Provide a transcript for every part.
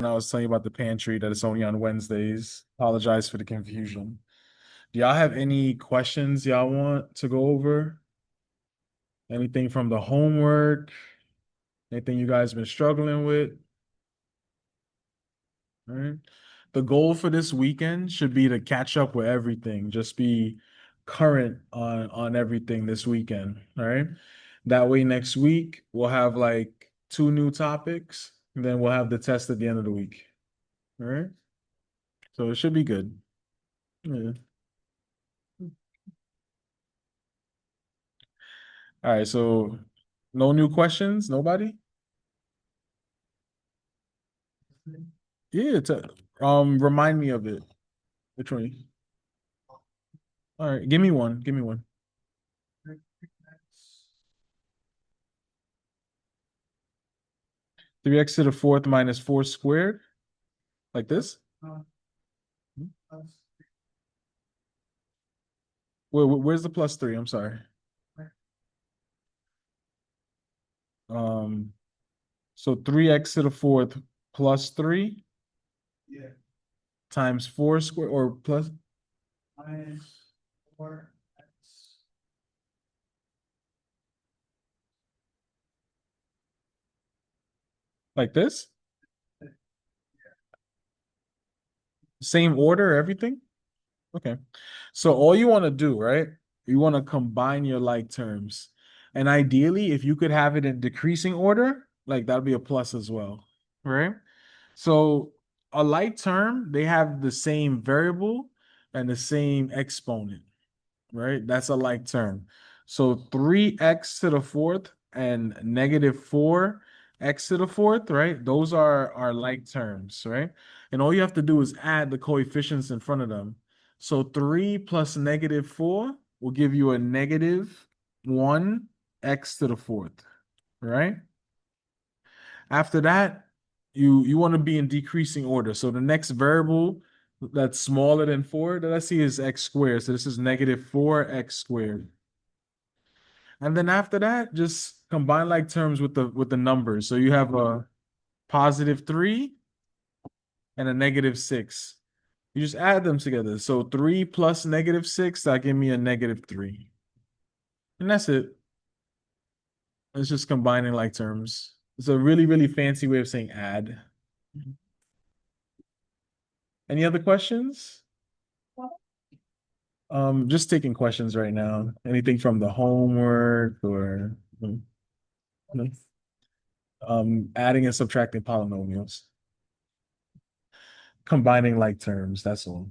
I was telling you about the pantry that it's only on Wednesdays. Apologize for the confusion. Do y'all have any questions y'all want to go over? Anything from the homework? Anything you guys been struggling with? All right. The goal for this weekend should be to catch up with everything. Just be current on everything this weekend. All right. That way next week we'll have like two new topics, and then we'll have the test at the end of the week. All right. So it should be good. Yeah. All right, so no new questions? Nobody? Yeah, remind me of it. Which one? All right, give me one. Give me one. 3x to the fourth minus 4 squared, like this? Where's the plus 3? I'm sorry. Um, so 3x to the fourth plus 3 times 4 squared or plus like this? Same order, everything? Okay. So all you want to do, right? You want to combine your like terms. And ideally, if you could have it in decreasing order, like that'd be a plus as well, right? So a like term, they have the same variable and the same exponent, right? That's a like term. So 3x to the fourth and negative 4x to the fourth, right? Those are like terms, right? And all you have to do is add the coefficients in front of them. So 3 plus negative 4 will give you a negative 1x to the fourth, right? After that, you want to be in decreasing order. So the next variable that's smaller than 4 that I see is x squared. So this is negative 4x squared. And then after that, just combine like terms with the numbers. So you have a positive 3 and a negative 6. You just add them together. So 3 plus negative 6, that give me a negative 3. And that's it. It's just combining like terms. It's a really, really fancy way of saying add. Any other questions? Just taking questions right now. Anything from the homework or adding and subtracting polynomials, combining like terms. That's all.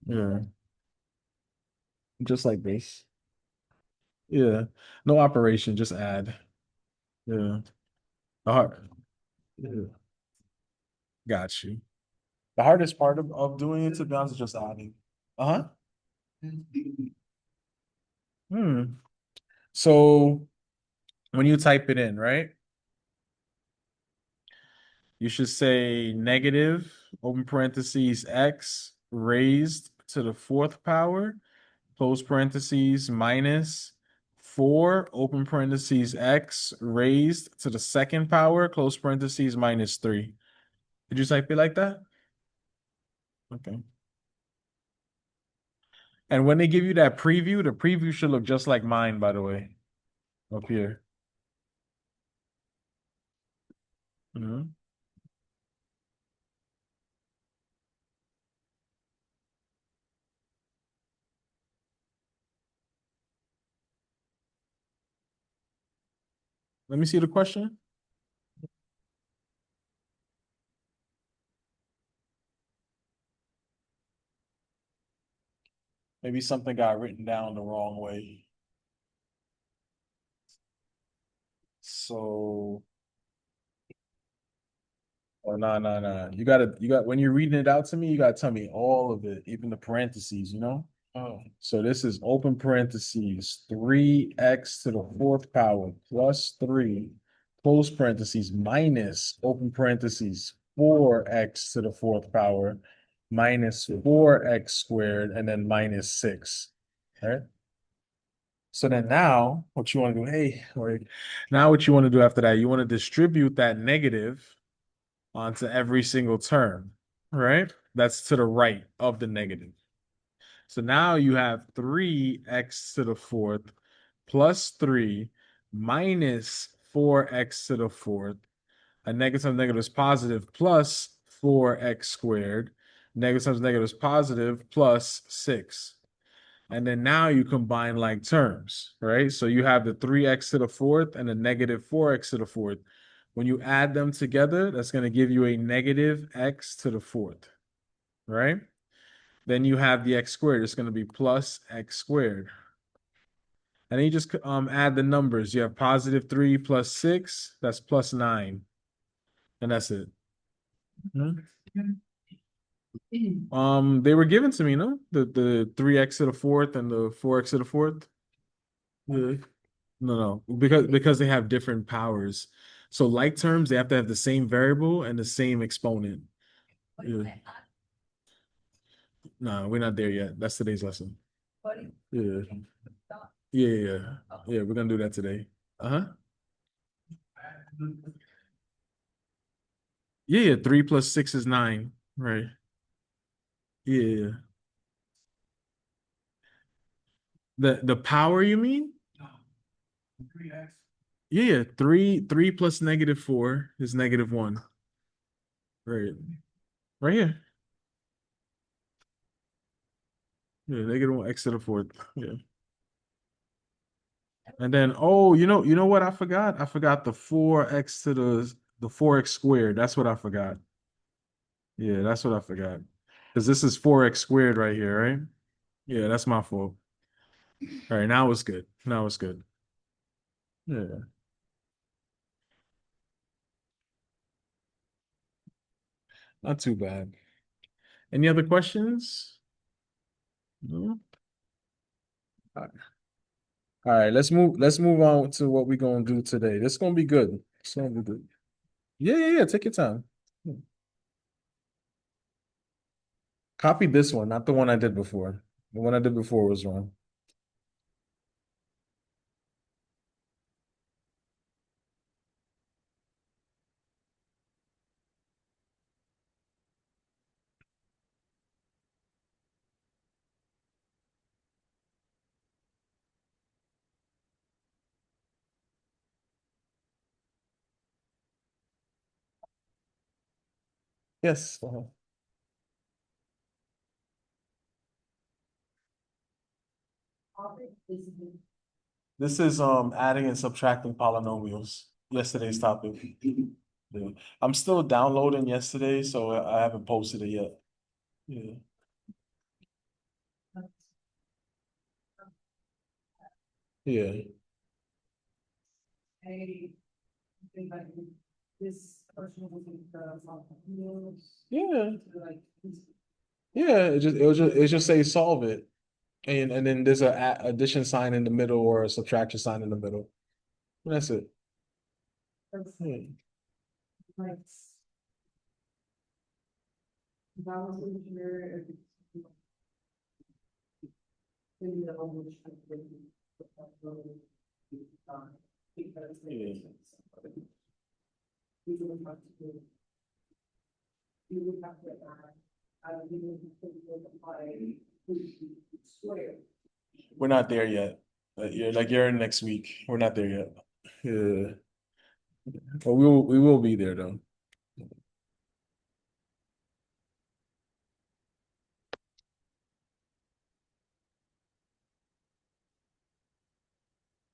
Yeah, just like this. Yeah, no operation, just add. Yeah, the hard. Yeah. Got you. The hardest part of doing it, to be honest, is just adding. Uh-huh. Hmm. So when you type it in, right, you should say negative, open parentheses, x raised to the fourth power, close parentheses, minus 4, open parentheses, x raised to the second power, close parentheses, minus 3. Did you type it like that? Okay. And when they give you that preview, the preview should look just like mine, by the way, up here. Mhm. Let me see the question. Maybe something got written down the wrong way. So, oh, no, no, no. When you're reading it out to me, you gotta tell me all of it, even the parentheses, you know? Oh. So this is open parentheses, 3x to the fourth power plus 3, close parentheses, minus open parentheses, 4x to the fourth power minus 4x squared, and then minus 6. All right. So then now what you want to do, now what you want to do after that, you want to distribute that negative onto every single term, right? That's to the right of the negative. So now you have 3x to the fourth plus 3 minus 4x to the fourth. A negative times negative is positive plus 4x squared. Negative times negative is positive plus 6. And then now you combine like terms, right? So you have the 3x to the fourth and the negative 4x to the fourth. When you add them together, that's going to give you a negative x to the fourth, right? Then you have the x squared. It's going to be plus x squared. And then you just add the numbers. You have positive 3 plus 6. That's plus 9. And that's it. They were given to me, no? The 3x to the fourth and the 4x to the fourth. Yeah. No, no, because they have different powers. So like terms, they have to have the same variable and the same exponent. Yeah. No, we're not there yet. That's today's lesson. Yeah. Yeah, yeah, yeah. We're gonna do that today. Uh-huh. Yeah, yeah. 3 plus 6 is 9. Right. Yeah, yeah. The power you mean? Yeah, yeah. 3 plus negative 4 is negative 1. Right. Right here. Yeah, negative 1 x to the fourth. Yeah. And then, oh, you know what I forgot? I forgot the 4x to the 4x squared. That's what I forgot. Yeah, that's what I forgot. Because this is 4x squared right here, right? Yeah, that's my fault. All right, now it's good. Now it's good. Yeah, not too bad. Any other questions? No? All right. All right, let's move on to what we're gonna do today. This is gonna be good. It's gonna be good. Yeah, yeah, yeah. Take your time. Copy this one, not the one I did before. The one I did before was wrong. Yes. This is adding and subtracting polynomials. Yesterday's topic. Yeah. I'm still downloading yesterday, so I haven't posted it yet. Yeah. Yeah. Yeah. Yeah. It just say solve it. And then there's a addition sign in the middle or a subtraction sign in the middle. That's it. Yeah. Yeah. We're not there yet. You're in next week. We're not there yet. Yeah. But we will be there though.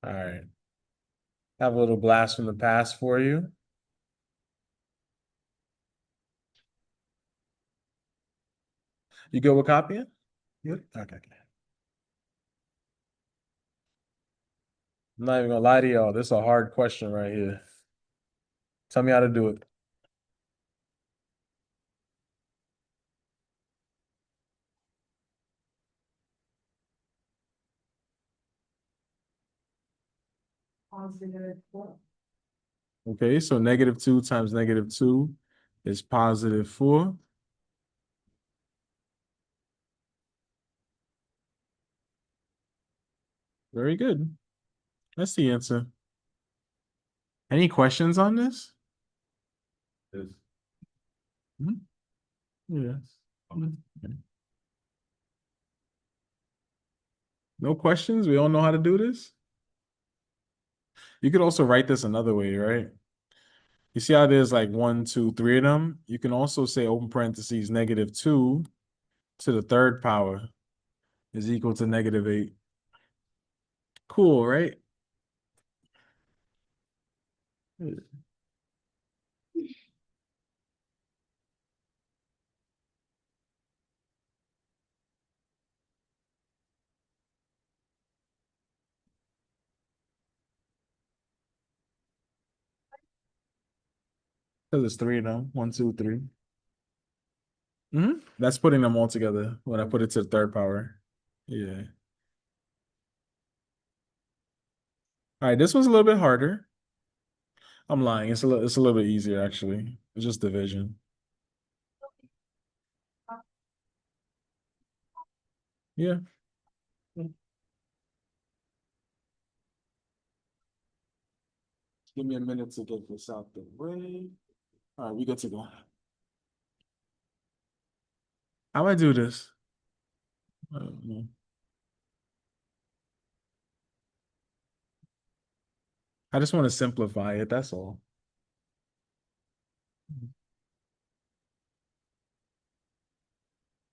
All right. Have a little blast from the past for you. You go with copying? Yep. Okay. Okay. I'm not even gonna lie to y'all. This is a hard question right here. Tell me how to do it. Okay, so -2 times -2 is +4. Very good. That's the answer. Any questions on this? Yes. Mhm. Yeah. Okay. No questions? We all know how to do this? You could also write this another way, right? You see how there's like one, two, three of them? You can also say open parentheses -2 to the third power is equal to -8. Cool, right? Because it's three of them. One, two, three. That's putting them all together when I put it to the third power. Yeah. All right, this one's a little bit harder. I'm lying. It's a little bit easier actually. It's just division. Yeah. Give me a minute to get this out the way. All right, we good to go. How do I do this? I don't know. I just want to simplify it. That's all.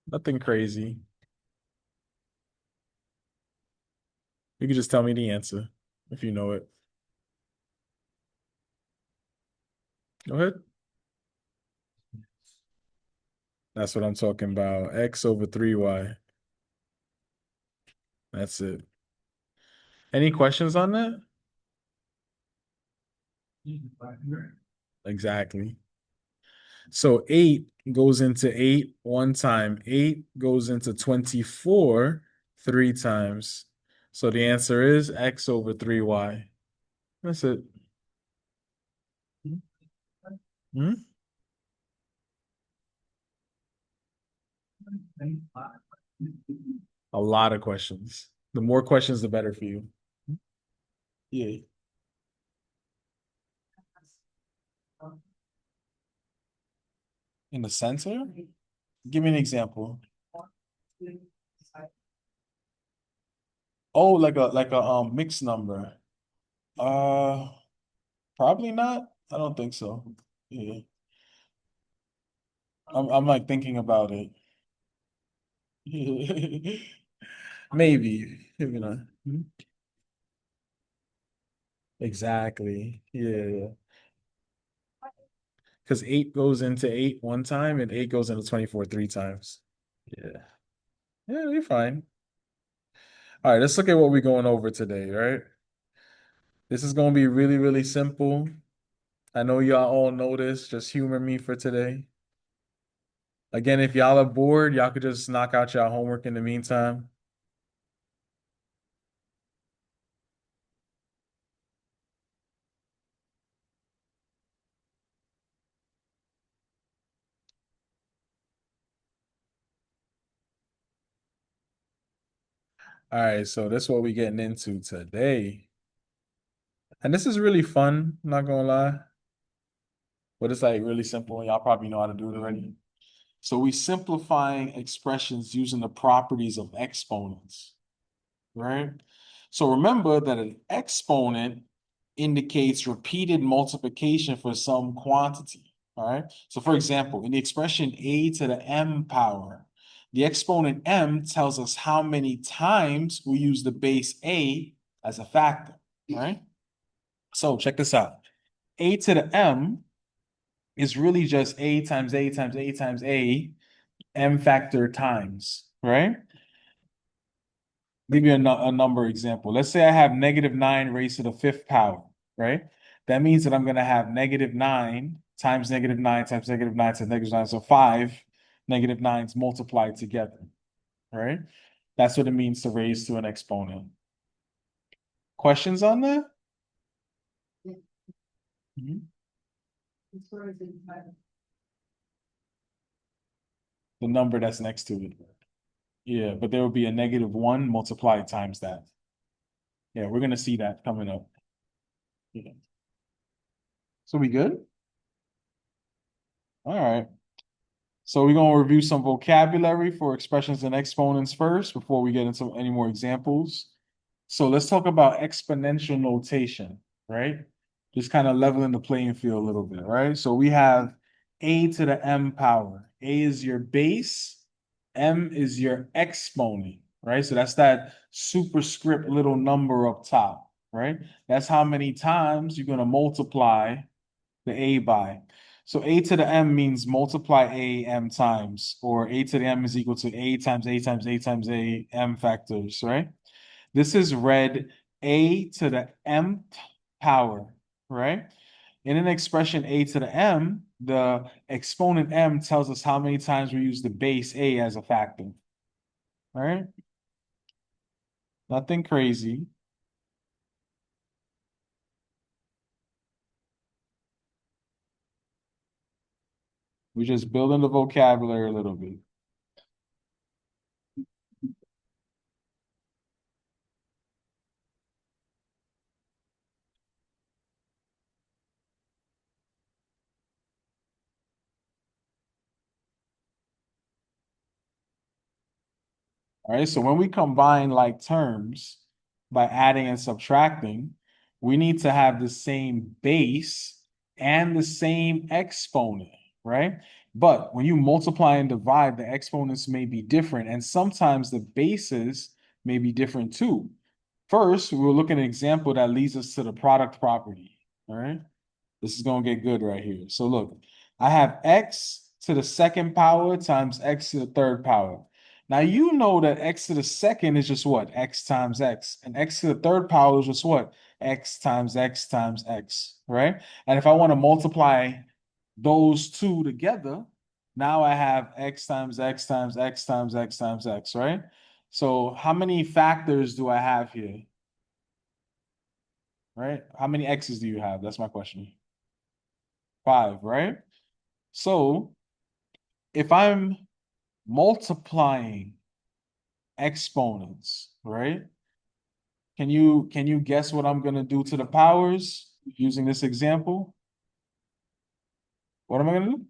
Nothing crazy. You can just tell me the answer if you know it. Go ahead. That's what I'm talking about. X over 3y. That's it. Any questions on that? Exactly. So 8 goes into 8 one time. 8 goes into 24 three times. So the answer is X over 3y. That's it. Hmm? A lot of questions. The more questions, the better for you. Yeah. In the center? Give me an example. Oh, like a mixed number. Uh Probably not. I don't think so. Yeah. I'm like thinking about it. Maybe. Maybe not. Hmm? Exactly. Yeah. Because 8 goes into 8 one time and 8 goes into 24 three times. Yeah. Yeah, you're fine. All right, let's look at what we're going over today, right? This is going to be really, really simple. I know y'all all know this. Just humor me for today. Again, if y'all are bored, y'all could just knock out y'all homework in the meantime. All right, so that's what we're getting into today. And this is really fun, not gonna lie. But it's like really simple. Y'all probably know how to do it already. So we simplifying expressions using the properties of exponents, right? So remember that an exponent indicates repeated multiplication for some quantity, all right? So for example, in the expression a to the m power, the exponent m tells us how many times we use the base a as a factor, right? So check this out. A to the m is really just a times a times a times a, m factor times, right? Give you a number example. Let's say I have -9 raised to the fifth power, right? That means that I'm going to have -9 times -9 times -9 times -9. So five -9s multiplied together, right? That's what it means to raise to an exponent. Questions on that? Mhm. The number that's next to it. Yeah, but there will be a -1 multiplied times that. Yeah, we're going to see that coming up. Yeah. So we good? All right. So we're gonna review some vocabulary for expressions and exponents first before we get into any more examples. So let's talk about exponential notation, right? Just kind of leveling the playing field a little bit, right? So we have a to the m power. A is your base, m is your exponent, right? So that's that superscript little number up top, right? That's how many times you're gonna multiply the a by. So a to the m means multiply a m times, or a to the m is equal to a times a times a times a m factors, right? This is read a to the mth power, right? In an expression a to the m, the exponent m tells us how many times we use the base a as a factor, right? Nothing crazy. We're just building the vocabulary a little bit. All right, so when we combine like terms by adding and subtracting, we need to have the same base and the same exponent, right? But when you multiply and divide, the exponents may be different, and sometimes the bases may be different too. First, we'll look at an example that leads us to the product property, all right? This is going to get good right here. So look, I have x to the second power times x to the third power. Now you know that x to the second is just what? X times x. And x to the third power is just what? X times x times x, right? And if I want to multiply those two together, now I have x times x times x times x times x, right? So how many factors do I have here, right? How many x's do you have? That's my question. 5, right? So if I'm multiplying exponents, right? Can you guess what I'm gonna do to the powers using this example? What am I gonna do?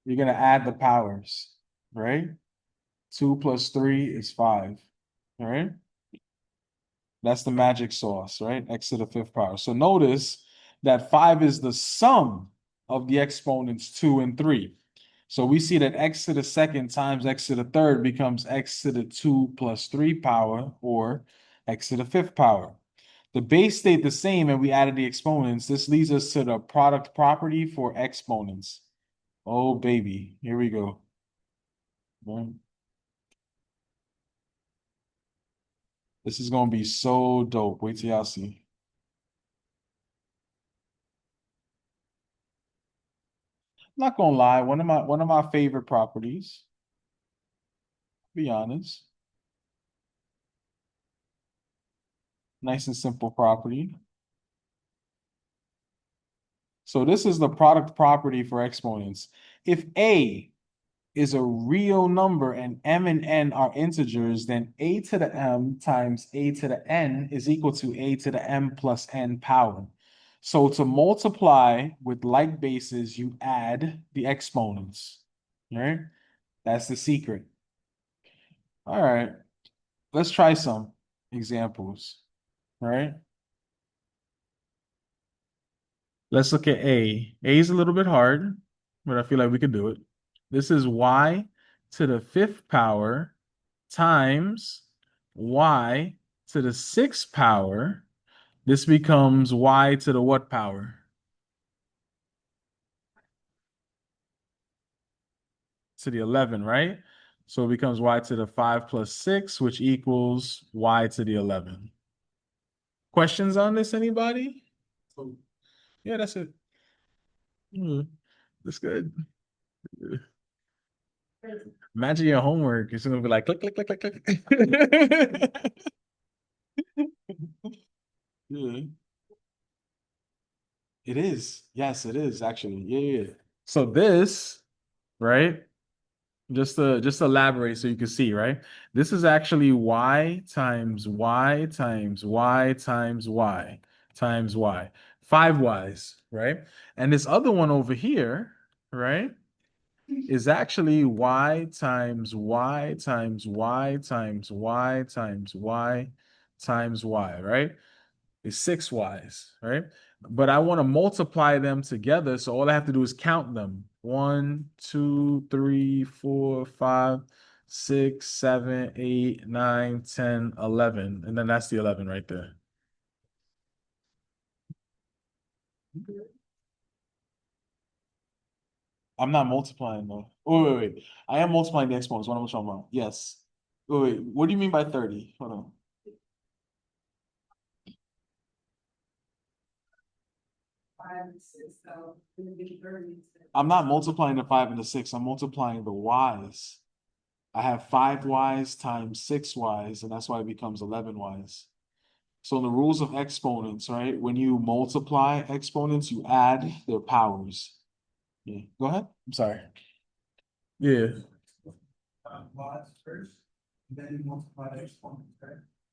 You're gonna add the powers, right? 2 plus 3 is 5, all right? That's the magic sauce, right? X to the fifth power. So notice that 5 is the sum of the exponents 2 and 3. So we see that x to the second times x to the third becomes x to the 2 plus 3 power, or x to the fifth power. The base stayed the same and we added the exponents. This leads us to the product property for exponents. Oh, baby. Here we go. This is going to be so dope. Wait till y'all see. I'm not gonna lie, one of my favorite properties, be honest. Nice and simple property. So this is the product property for exponents. If a is a real number and m and n are integers, then a to the m times a to the n is equal to a to the m plus n power. So to multiply with like bases, you add the exponents, right? That's the secret. All right, let's try some examples, right? Let's look at A. A is a little bit hard, but I feel like we can do it. This is y to the fifth power times y to the sixth power. This becomes y to the what power? To the 11, right? So it becomes y to the 5 plus 6, which equals y to the 11. Questions on this, anybody? Yeah, that's it. That's good. Imagine your homework. It's gonna be like click, click, click, click, click. Yeah, it is. Yes, it is actually. Yeah, yeah, yeah. So this, right? Just to elaborate so you can see, right? This is actually y times y times y times y times y. 5 y's, right? And this other one over here, right? is actually y times y times y times y times y times y, right? It's 6y's, right? But I want to multiply them together. So all I have to do is count them. 1, 2, 3, 4, 5, 6, 7, 8, 9, 10, 11. And then that's the 11 right there. I'm not multiplying though. Oh, wait. I am multiplying the exponents. What am I talking about? Yes. Wait. What do you mean by 30? Hold on. I'm not multiplying the 5 and the 6. I'm multiplying the y's. I have 5y's times 6y's, and that's why it becomes 11y's. So in the rules of exponents, right? When you multiply exponents, you add their powers. Yeah. Go ahead. I'm sorry. Yeah.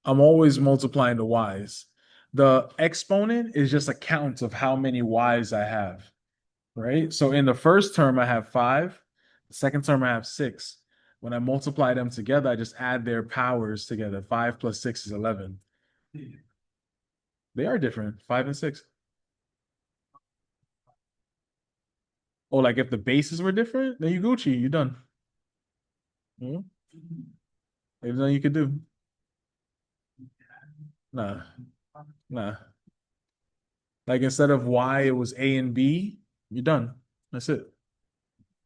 I'm always multiplying the y's. The exponent is just a count of how many y's I have, right? So in the first term, I have 5. The second term, I have 6. When I multiply them together, I just add their powers together. 5 plus 6 is 11. They are different, 5 and 6. Oh, like if the bases were different, then you Gucci, you done. Hmm? There's nothing you could do. Nah, nah. Like instead of Y, it was A and B. You're done. That's it.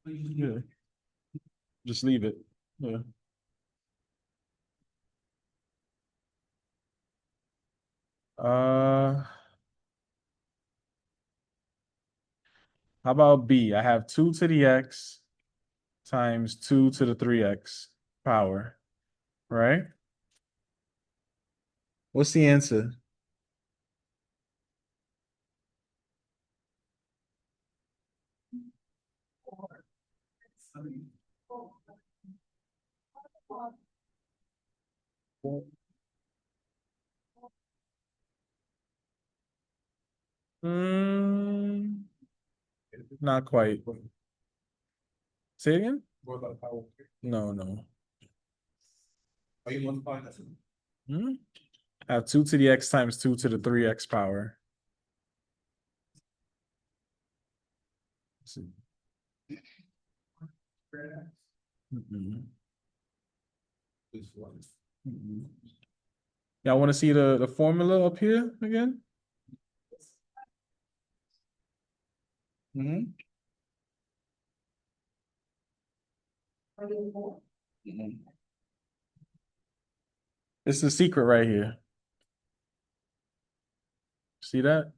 Yeah, just leave it. Yeah. How about B? I have 2 to the X times 2 to the 3X power, right? What's the answer? Mm, not quite. Say it again? No, no. Hmm? I have 2 to the X times 2 to the 3X power. Mm-mm. Mm-mm. Y'all want to see the formula up here again? Mhm. Mhm. It's the secret right here. See that?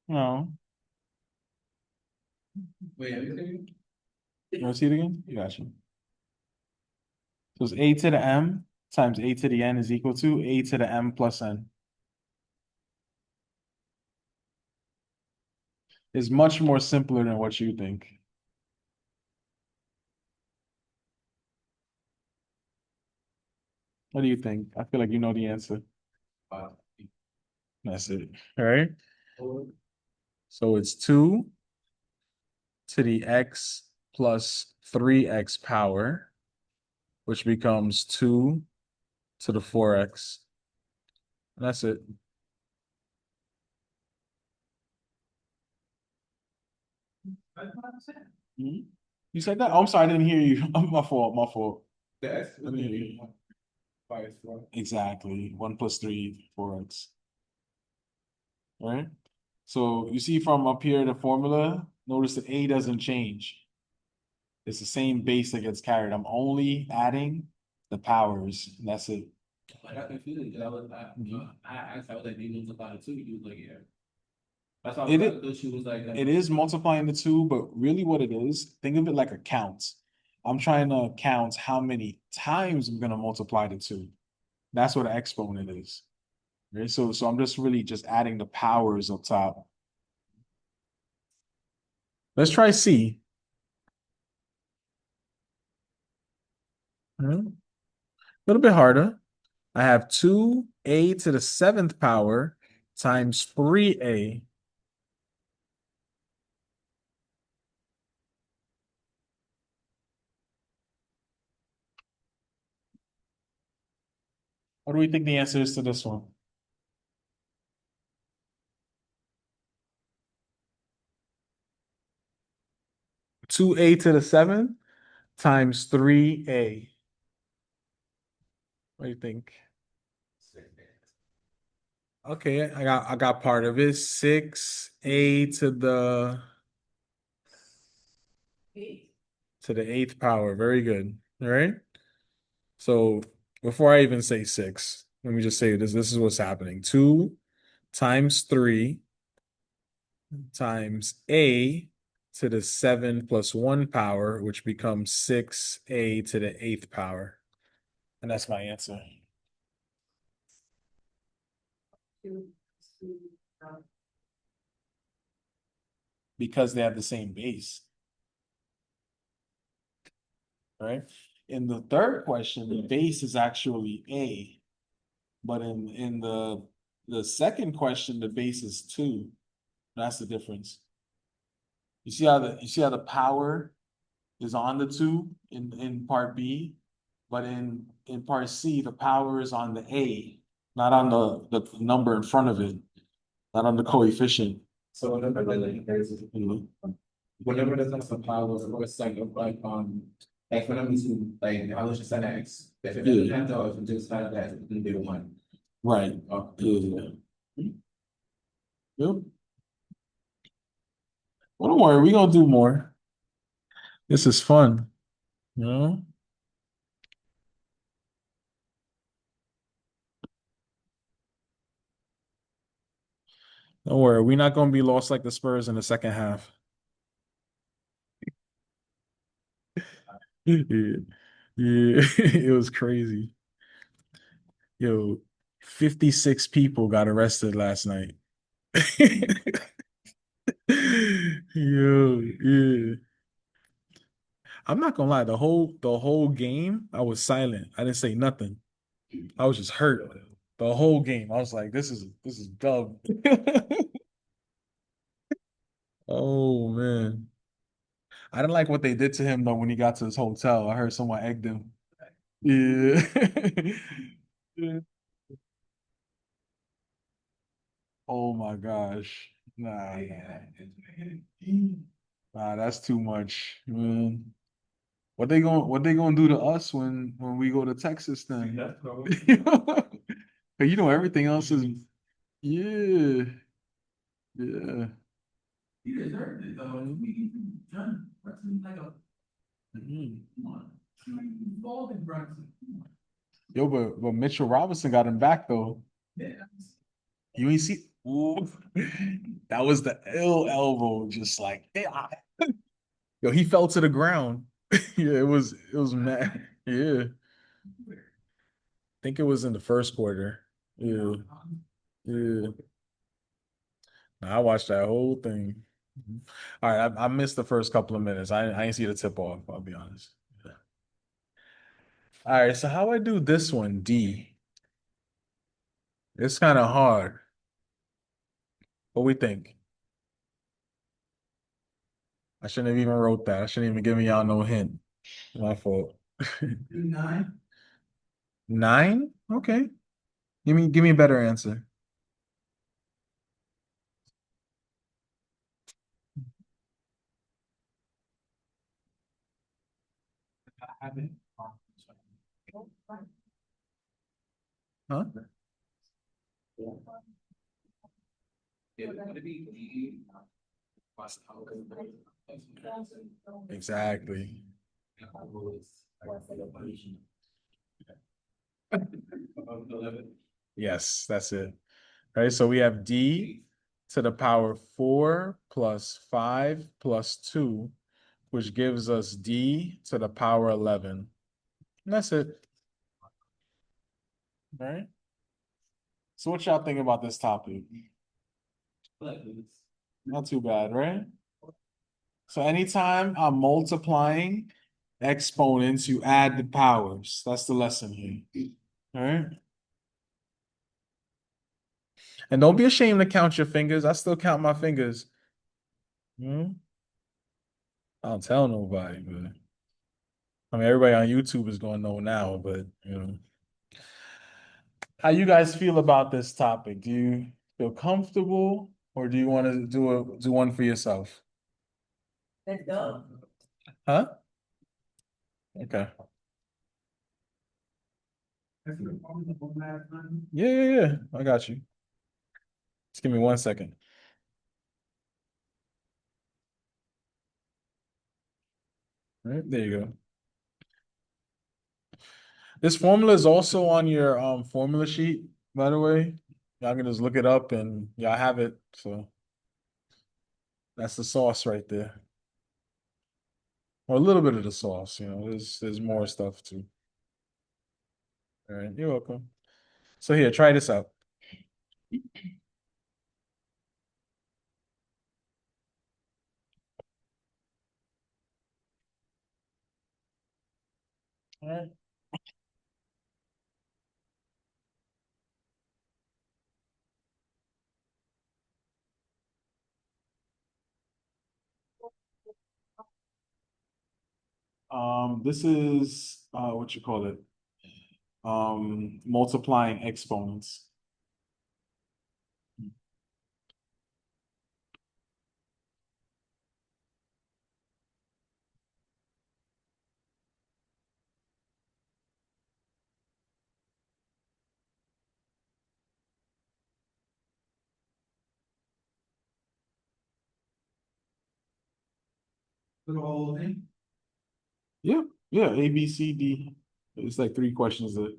No. You want to see it again? Gotcha. So it's a to the m times a to the n is equal to a to the m plus n. It's much more simpler than what you think. What do you think? I feel like you know the answer. That's it. All right. So it's 2 to the x plus 3x power, which becomes 2 to the 4x. And that's it. Mhm. You said that? Oh, I'm sorry, I didn't hear you. My fault, my fault. I didn't hear you. Exactly. 1 plus 3, 4x. All right. So you see from up here the formula, notice that A doesn't change. It's the same base that gets carried. I'm only adding the powers, and that's it. Like I confused you. I asked how they need multiply the two. You was like, yeah. That's why she was like, it is multiplying the two, but really what it is, think of it like a count. I'm trying to count how many times I'm gonna multiply the two. That's what an exponent is. Right? So I'm just really just adding the powers up top. Let's try C. A little bit harder. I have 2a to the seventh power times 3a. What do we think the answer is to this one? 2a to the seventh times 3a. What do you think? Okay, I got part of it. 6a to the eighth power. Very good. All right. So before I even say six, let me just say this. This is what's happening. Two times three times a to the seven plus one power, which becomes 6a to the eighth power. And that's my answer. Because they have the same base, right? In the third question, the base is actually a, but in the second question, the base is two. That's the difference. You see how the power is on the two in part B, but in part C, the power is on the A, not on the number in front of it, not on the coefficient. So whenever Mhm. whenever there's like a power or a set of like whenever you like I was just an X. If it doesn't have to, if it just had that, it can be one. Right. Yeah. Yep. Well, don't worry, we're gonna do more. This is fun. You know? Don't worry, we're not gonna be lost like the Spurs in the second half. Yeah. Yeah. It was crazy. Yo, 56 people got arrested last night. Yo, yeah. I'm not gonna lie, the whole game, I was silent. I didn't say nothing. I was just hurt. The whole game. I was like, this is dumb. Oh man. I didn't like what they did to him though when he got to his hotel. I heard someone egged him. Yeah. Yeah. Oh my gosh. Nah, that's too much, man. What they gonna do to us when we go to Texas then? Everything else is yeah, yeah. You deserved it though. We done like a Mhm. come on. Involved in Brunson. Yo, but Mitchell Robinson got him back though. Yeah. You ain't see ooh, that was the ill elbow, just like yeah. Yo, he fell to the ground. Yeah, it was mad. Yeah. I think it was in the first quarter. Yeah. Yeah. I watched that whole thing. All right, I missed the first couple of minutes. I didn't see the tip off, I'll be honest. Yeah. All right, so how I do this one, D? It's kind of hard. What we think? I shouldn't have even wrote that. I shouldn't even given y'all no hint. My fault. 9. Nine? Okay. Give me a better answer. Huh? Exactly. Yes, that's it. All right, so we have D to the power 4 plus 5 plus 2, which gives us D to the power 11. And that's it. All right. So what y'all think about this topic? Not too bad, right? So anytime I'm multiplying exponents, you add the powers. That's the lesson here. All right. And don't be ashamed to count your fingers. I still count my fingers. Hmm? I don't tell nobody, but I mean everybody on YouTube is going to know now, but you know. How you guys feel about this topic? Do you feel comfortable or do you want to do one for yourself? Let's go. Huh? Okay. Yeah, yeah, yeah. I got you. Just give me 1 second. All right, there you go. This formula is also on your formula sheet, by the way. Y'all can just look it up and y'all have it. So that's the sauce right there. Or a little bit of the sauce, you know. There's more stuff too. All right, you're welcome. So here, try this out. All right. This is what you call it? Multiplying exponents. The whole thing. Yeah, yeah, A, B, C, D. It's like three questions that.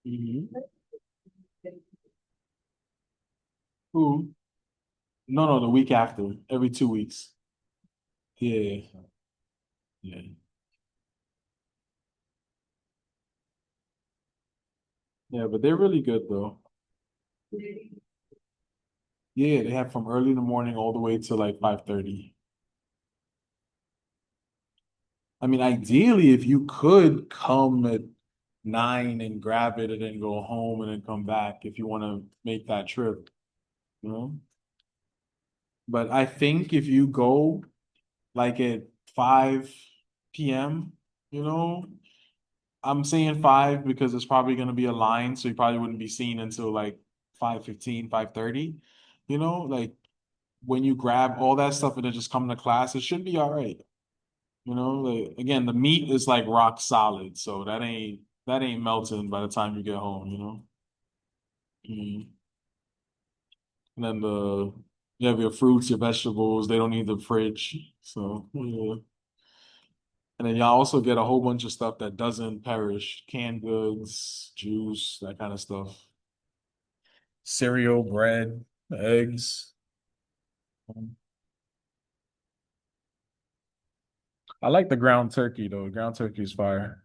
Mhm. Who? No, no, the week after, every 2 weeks. Yeah, yeah. Yeah, but they're really good though. Yeah, they have from early in the morning all the way to like 5:30. I mean, ideally, if you could come at 9 and grab it and then go home and then come back if you want to make that trip, you know? But I think if you go like at 5 p.m., you know, I'm saying 5 because it's probably going to be a line, so you probably wouldn't be seen until like 5:15, 5:30. You know, like when you grab all that stuff and then just come to class, it should be all right. You know, like again, the meat is like rock solid, so that ain't melting by the time you get home, you know. Mm. And then you have your fruits, your vegetables, they don't need the fridge. So yeah. And then y'all also get a whole bunch of stuff that doesn't perish, canned goods, juice, that kind of stuff. Cereal, bread, eggs. I like the ground turkey though. Ground turkey is fire.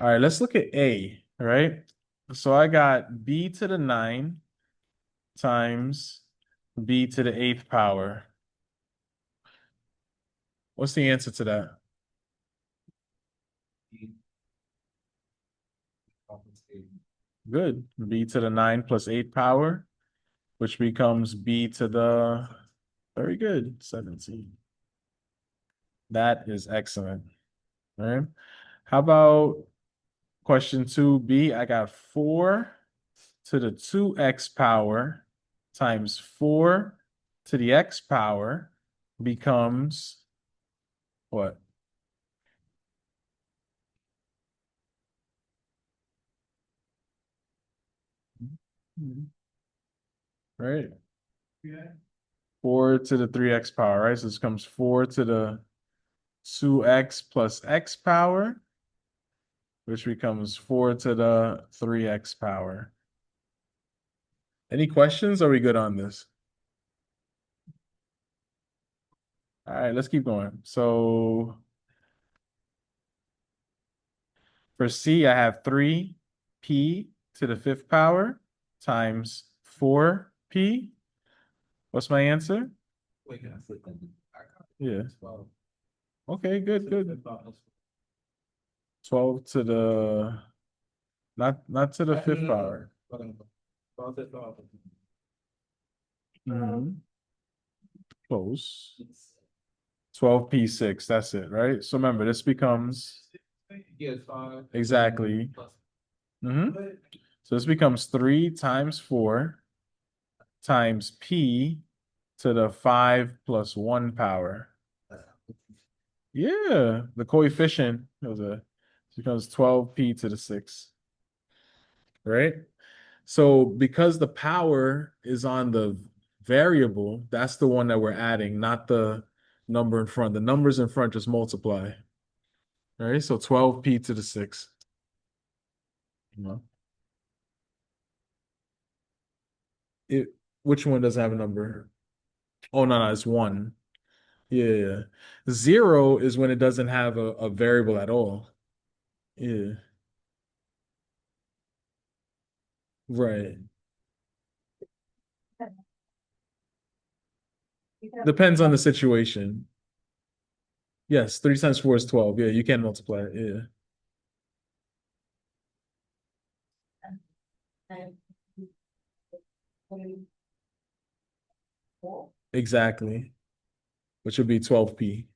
All right, let's look at A, all right? So I got B to the 9 times B to the eighth power. What's the answer to that? Good. B to the 9 plus 8 power, which becomes B to the, very good, 17. That is excellent. All right. How about question 2B? I got 4 to the 2x power times 4 to the x power becomes what? Right? 4 to the 3x power, right? So this comes 4 to the 2x plus x power, which becomes 4 to the 3x power. Any questions? Are we good on this? All right, let's keep going. So for C, I have 3p to the fifth power times 4p. What's my answer? Yeah. Okay, good, good. 12 to the, not to the fifth power. Mhm. Close. 12p6, that's it, right? So remember, this becomes exactly. Hmm. So this becomes 3 times 4 times p to the 5 plus 1 power. Yeah, the coefficient of the becomes 12p to the 6, right? So because the power is on the variable, that's the one that we're adding, not the number in front. The numbers in front just multiply. All right, so 12p to the 6. You know, it which one doesn't have a number? Oh no, no, it's one. Yeah, yeah. 0 is when it doesn't have a variable at all. Yeah, right. Depends on the situation. Yes, 3 times 4 is 12. Yeah, you can multiply it. Yeah, exactly. Which would be 12p.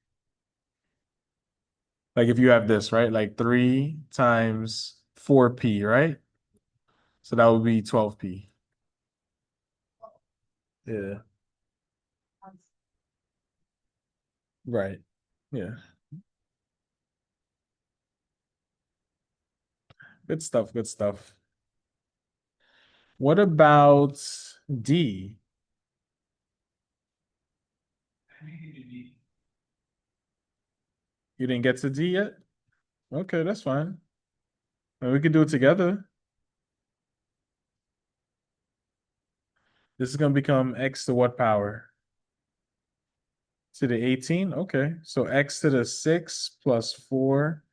Like if you have this, right? Like 3 times 4p, right? So that would be 12p. Yeah, right. Yeah. Good stuff. Good stuff. What about D? You didn't get to D yet? Okay, that's fine. And we can do it together. This is going to become x to what power? to the 18. Okay. So x to the 6 plus 4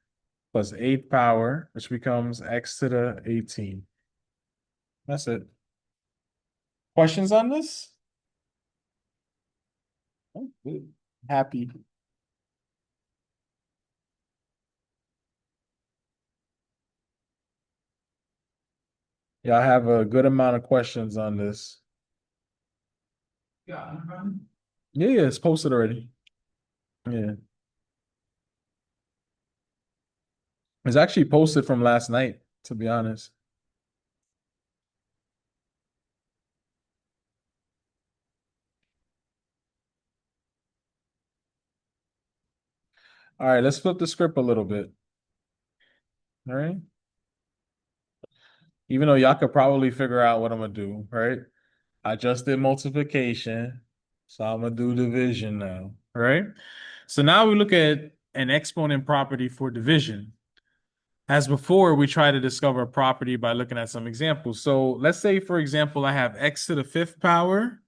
plus 8 power, which becomes x to the 18. That's it. Questions on this? Oh, good. Happy. Yeah, I have a good amount of questions on this. Yeah. Yeah, yeah, it's posted already. Yeah. It's actually posted from last night, to be honest. All right, let's flip the script a little bit. All right. Even though y'all could probably figure out what I'm gonna do, right? I just did multiplication, so I'm gonna do division now, right? So now we look at an exponent property for division. As before, we try to discover a property by looking at some examples. So let's say, for example, I have x to the fifth power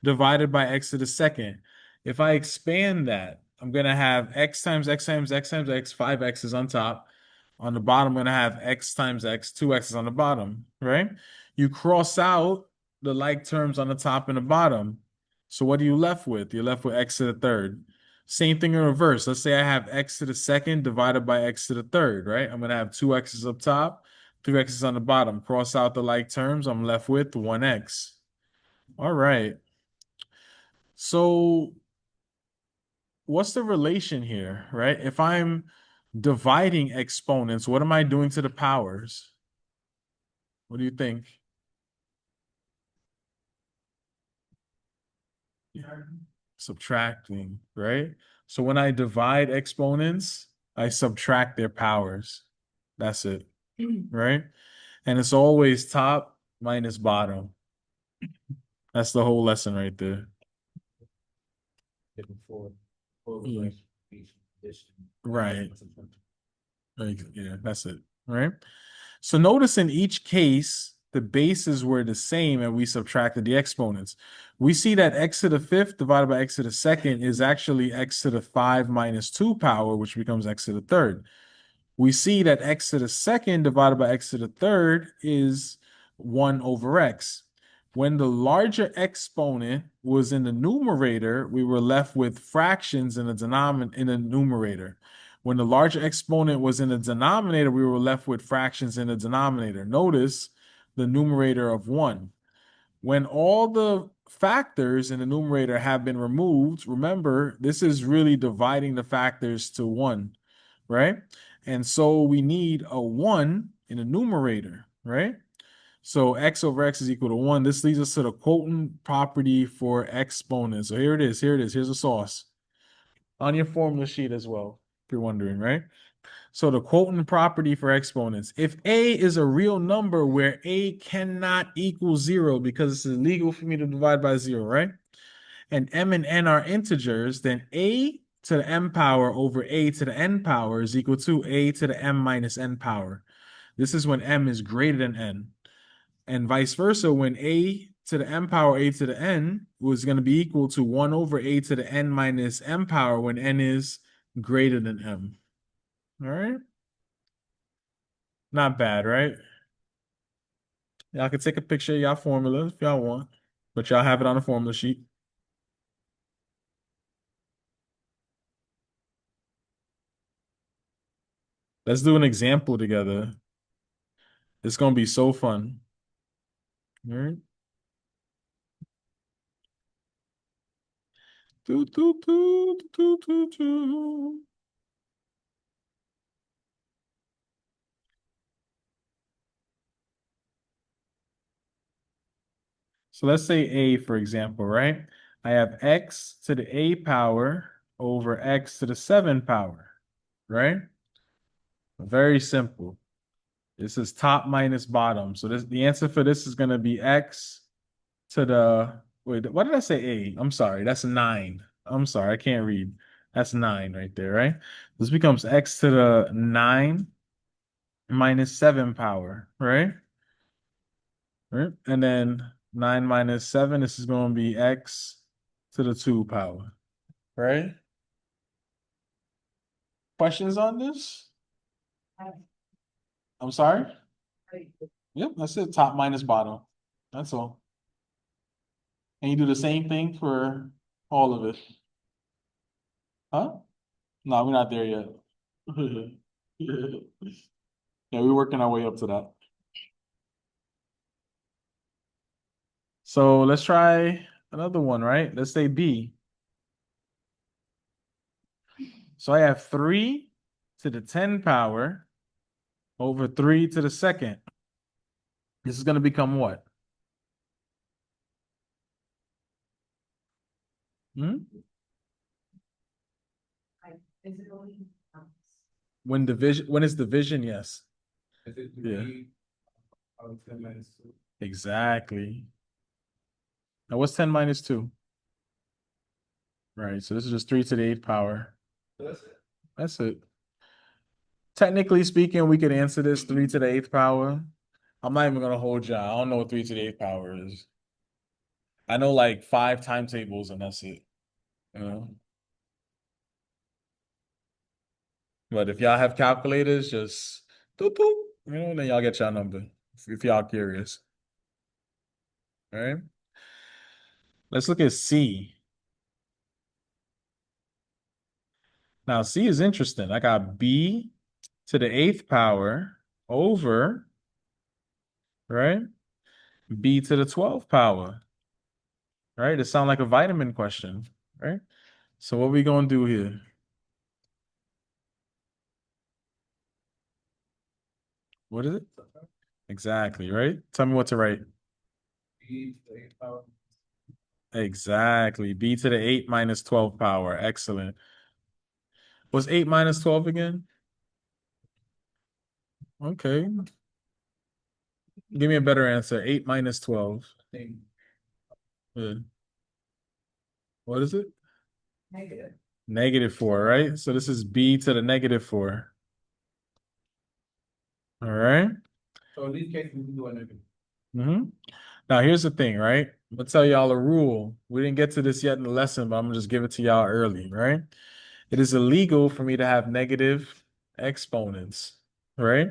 divided by x to the second. If I expand that, I'm going to have x times x times x times x, 5x's on top. On the bottom, I'm going to have x times x, 2x's on the bottom, right? You cross out the like terms on the top and the bottom. So what are you left with? You're left with x to the third. Same thing in reverse. Let's say I have x to the second divided by x to the third, right? I'm going to have 2x's up top, 3x's on the bottom. Cross out the like terms. I'm left with 1x. All right. So what's the relation here, right? If I'm dividing exponents, what am I doing to the powers? What do you think? Subtracting, right? So when I divide exponents, I subtract their powers. That's it, right? And it's always top minus bottom. That's the whole lesson right there. Before. Mm. Right. Like, yeah, that's it. Right. So notice in each case, the bases were the same and we subtracted the exponents. We see that x to the fifth divided by x to the second is actually x to the 5 minus 2 power, which becomes x to the third. We see that x to the second divided by x to the third is 1 over x. When the larger exponent was in the numerator, we were left with fractions in the numerator. When the larger exponent was in the denominator, we were left with fractions in the denominator. Notice the numerator of 1. When all the factors in the numerator have been removed, remember, this is really dividing the factors to 1, right? And so we need a 1 in the numerator, right? So x over x is equal to 1. This leads us to the quotient property for exponents. So here it is. Here it is. Here's the sauce on your formula sheet as well, if you're wondering, right? So the quotient property for exponents. If a is a real number where a cannot equal 0 because it's illegal for me to divide by 0, right? And m and n are integers, then a to the m power over a to the n power is equal to a to the m minus n power. This is when m is greater than n. And vice versa, when a to the m power a to the n was going to be equal to 1 over a to the n minus m power when n is greater than m. All right? Not bad, right? Y'all can take a picture of y'all formula if y'all want, but y'all have it on a formula sheet. Let's do an example together. It's going to be so fun. All right? Do, do, do, do, do, do. So let's say a, for example, right? I have x to the a power over x to the 7 power, right? Very simple. This is top minus bottom. So the answer for this is going to be x to the, wait, what did I say a? I'm sorry, that's 9. I'm sorry, I can't read. That's 9 right there, right? This becomes x to the 9 minus 7 power, right? Right? And then 9 minus 7, this is going to be x to the 2 power. right? Questions on this? I'm sorry? Yep, that's it. Top minus bottom. That's all. And you do the same thing for all of it. Huh? No, we're not there yet. Yeah, we're working our way up to that. So let's try another one, right? Let's say B. So I have 3 to the 10 power over 3 to the second. This is going to become what? Hmm? When is division, yes. Yeah. Exactly. Now what's 10 minus 2? Right. So this is just 3 to the 8th power. That's it. Technically speaking, we could answer this 3 to the 8th power. I'm not even gonna hold you. I don't know what 3 to the 8th power is. I know like 5 timetables and that's it. You know? But if y'all have calculators, just boop, boop, then y'all get your number if y'all curious. All right. Let's look at C. Now C is interesting. I got B to the 8th power over, right? B to the 12th power. Right? It sounds like a vitamin question, right? So what we gonna do here? What is it? Exactly, right? Tell me what to write. Exactly. B to the 8 minus 12 power. Excellent. What's 8 minus 12 again? Okay. Give me a better answer. 8 minus 12. Good. What is it? Negative 4, right? So this is B to the negative 4. All right. So in this case, we can do a Mm-hmm. Now here's the thing, right? I'm gonna tell y'all a rule. We didn't get to this yet in the lesson, but I'm gonna just give it to y'all early, right? It is illegal for me to have negative exponents, right?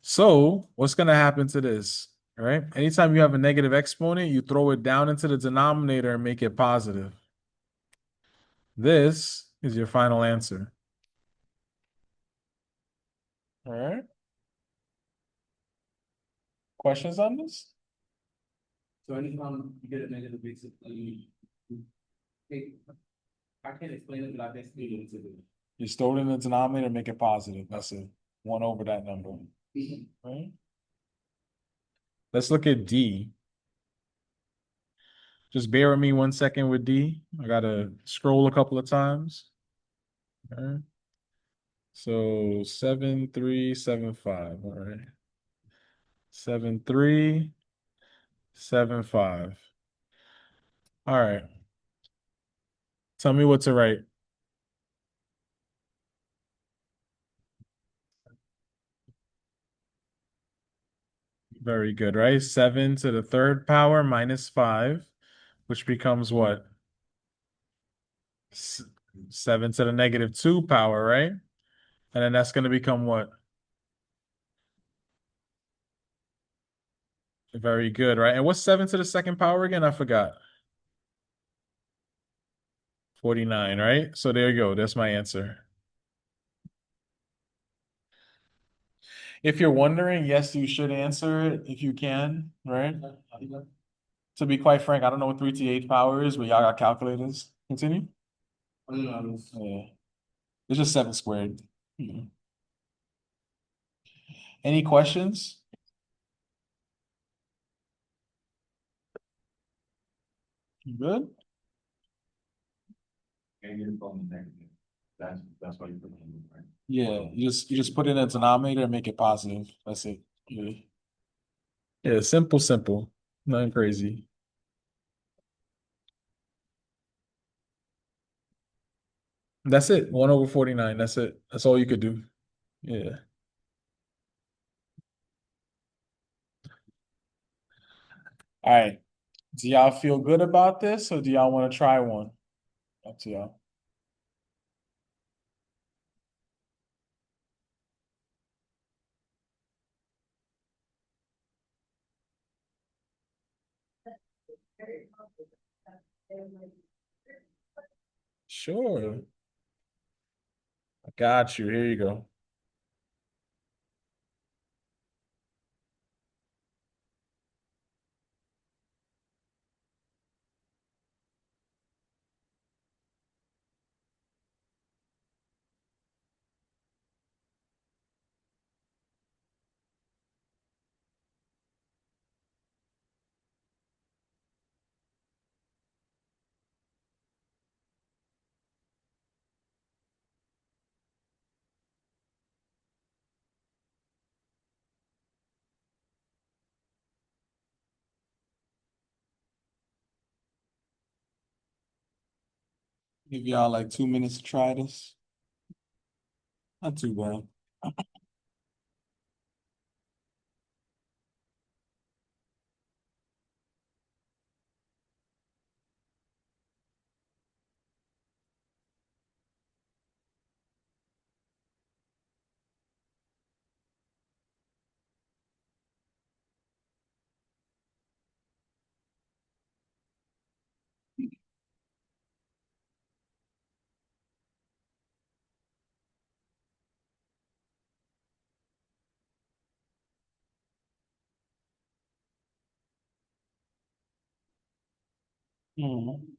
So what's gonna happen to this, right? Anytime you have a negative exponent, you throw it down into the denominator and make it positive. This is your final answer. All right. Questions on this? So anytime you get a negative, basically, hey, I can't explain it, but I basically get it to do. You store it in the denominator, make it positive. That's it. 1 over that number. Right? Let's look at D. Just bear with me 1 second with D. I gotta scroll a couple of times. All right. So 7375. All right. 7375. All right. Tell me what to write. Very good, right? 7 to the 3rd power minus 5, which becomes what? 7 to the negative 2 power, right? And then that's going to become what? Very good, right? And what's 7 to the 2nd power again? I forgot. 49, right? So there you go. That's my answer. If you're wondering, yes, you should answer it if you can, right? To be quite frank, I don't know what 3 to the 8th power is, but y'all got calculators. Continue. Yeah. It's just 7 squared. Mhm. Any questions? You good? And you're from the negative. That's why you put it in, right? Yeah, you just put in a denominator and make it positive. That's it. Yeah. Yeah, simple, simple. Nothing crazy. That's it. 1 over 49. That's it. That's all you could do. Yeah. All right. Do y'all feel good about this or do y'all want to try one? Up to y'all. Sure. I got you. Here you go. Give y'all like 2 minutes to try this. Not too bad. Mhm.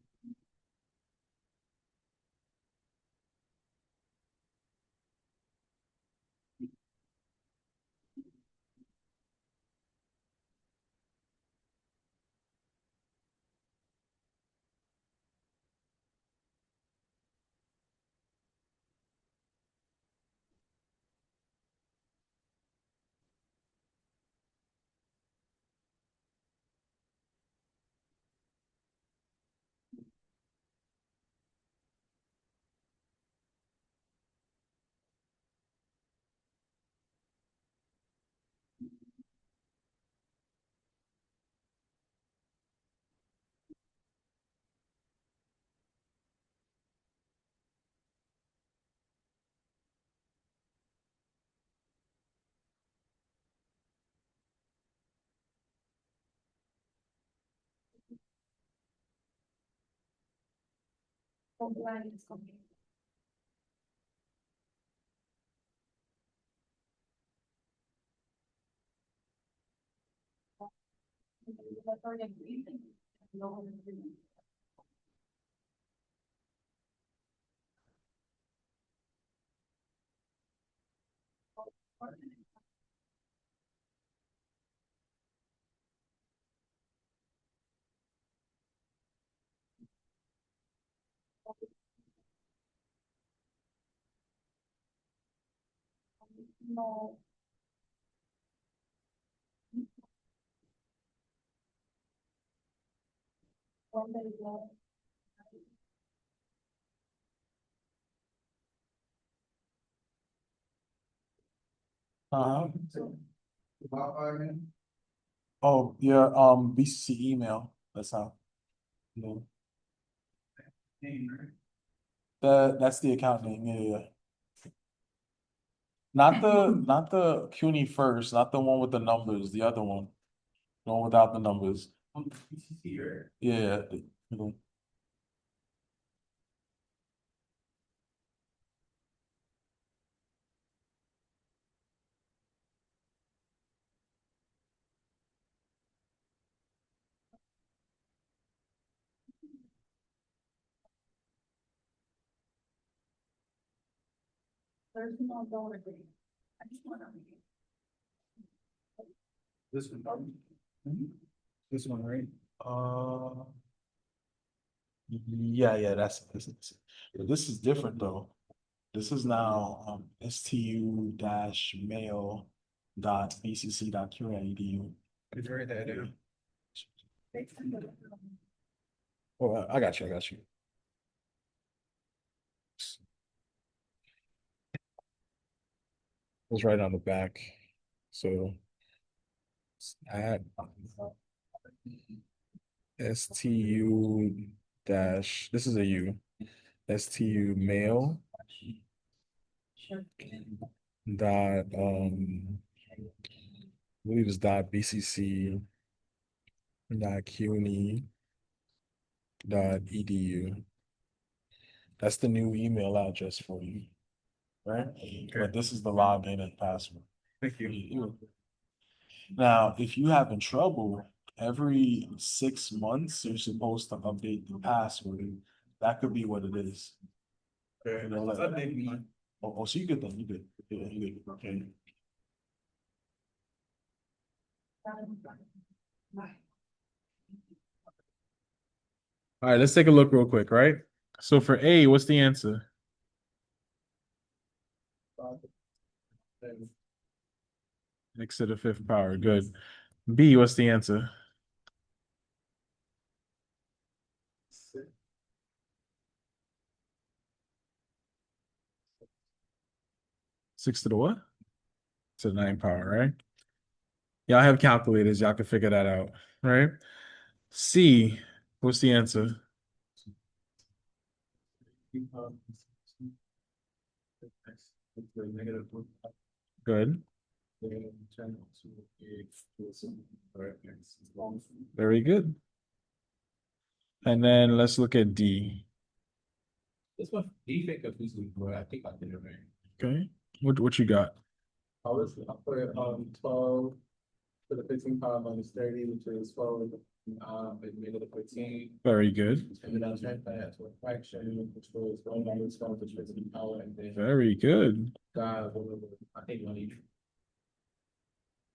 Uh-huh. Oh, your BCC email. That's how. Yeah. That's the account name. Yeah, yeah. Not the CUNY first, not the one with the numbers, the other one. The one without the numbers. Yeah. Mhm. This one. Mhm. This one, right? Yeah, yeah, that's this is this is different though. This is now stu dash mail dot bcc dot edu. It's right there, dude. Oh, I got you. I got you. It was right on the back. So at stu dash, this is a U, stu mail dot I believe it's dot bcc dot cuny dot edu. That's the new email address for you, right? But this is the login and password. Thank you. Now, if you having trouble, every 6 months you're supposed to update the password. That could be what it is. Okay. You know, like, so you good then, you good. Yeah, you good. Okay. All right, let's take a look real quick, right? So for A, what's the answer? X to the fifth power. Good. B, what's the answer? Six to the what? To the nine power, right? Y'all have calculators, y'all can figure that out, right? C, what's the answer? Good. Very good. And then let's look at D. This one, defect of usually, but I think I did it right. Okay. What you got? I put 12 to the 15 power minus 30, which is 12 in the middle of 15. Very good. And then I was trying to add to a fraction, which was 1 minus 1, which was 15 power, and then Very good. I think 180.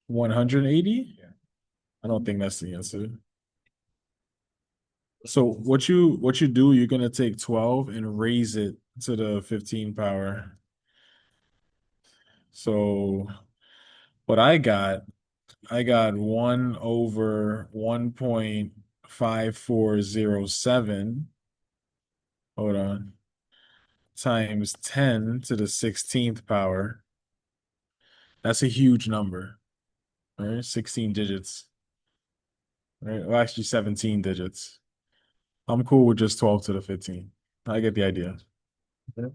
180? Yeah. I don't think that's the answer. So what you do, you're gonna take 12 and raise it to the 15 power. So what I got 1 over 1.5407. Hold on. Times 10 to the 16th power. That's a huge number, right? 16 digits, right? Well, actually 17 digits. I'm cool with just 12 to the 15. I get the idea. Okay.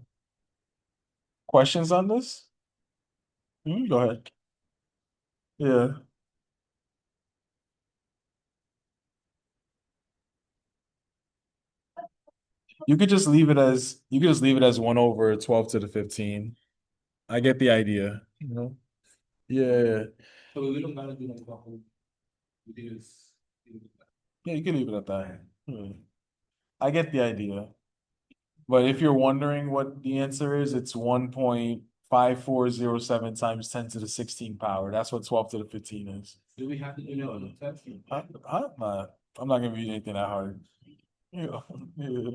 Questions on this? Go ahead. Yeah. You could just leave it as 1 over 12 to the 15. I get the idea. Yeah. So we don't gotta do like the whole, we do this. Yeah, you can leave it at that. I get the idea. But if you're wondering what the answer is, it's 1.5407 times 10 to the 16 power. That's what 12 to the 15 is. Do we have to do that on the test? I'm not gonna read anything that hard. Yeah. Yeah.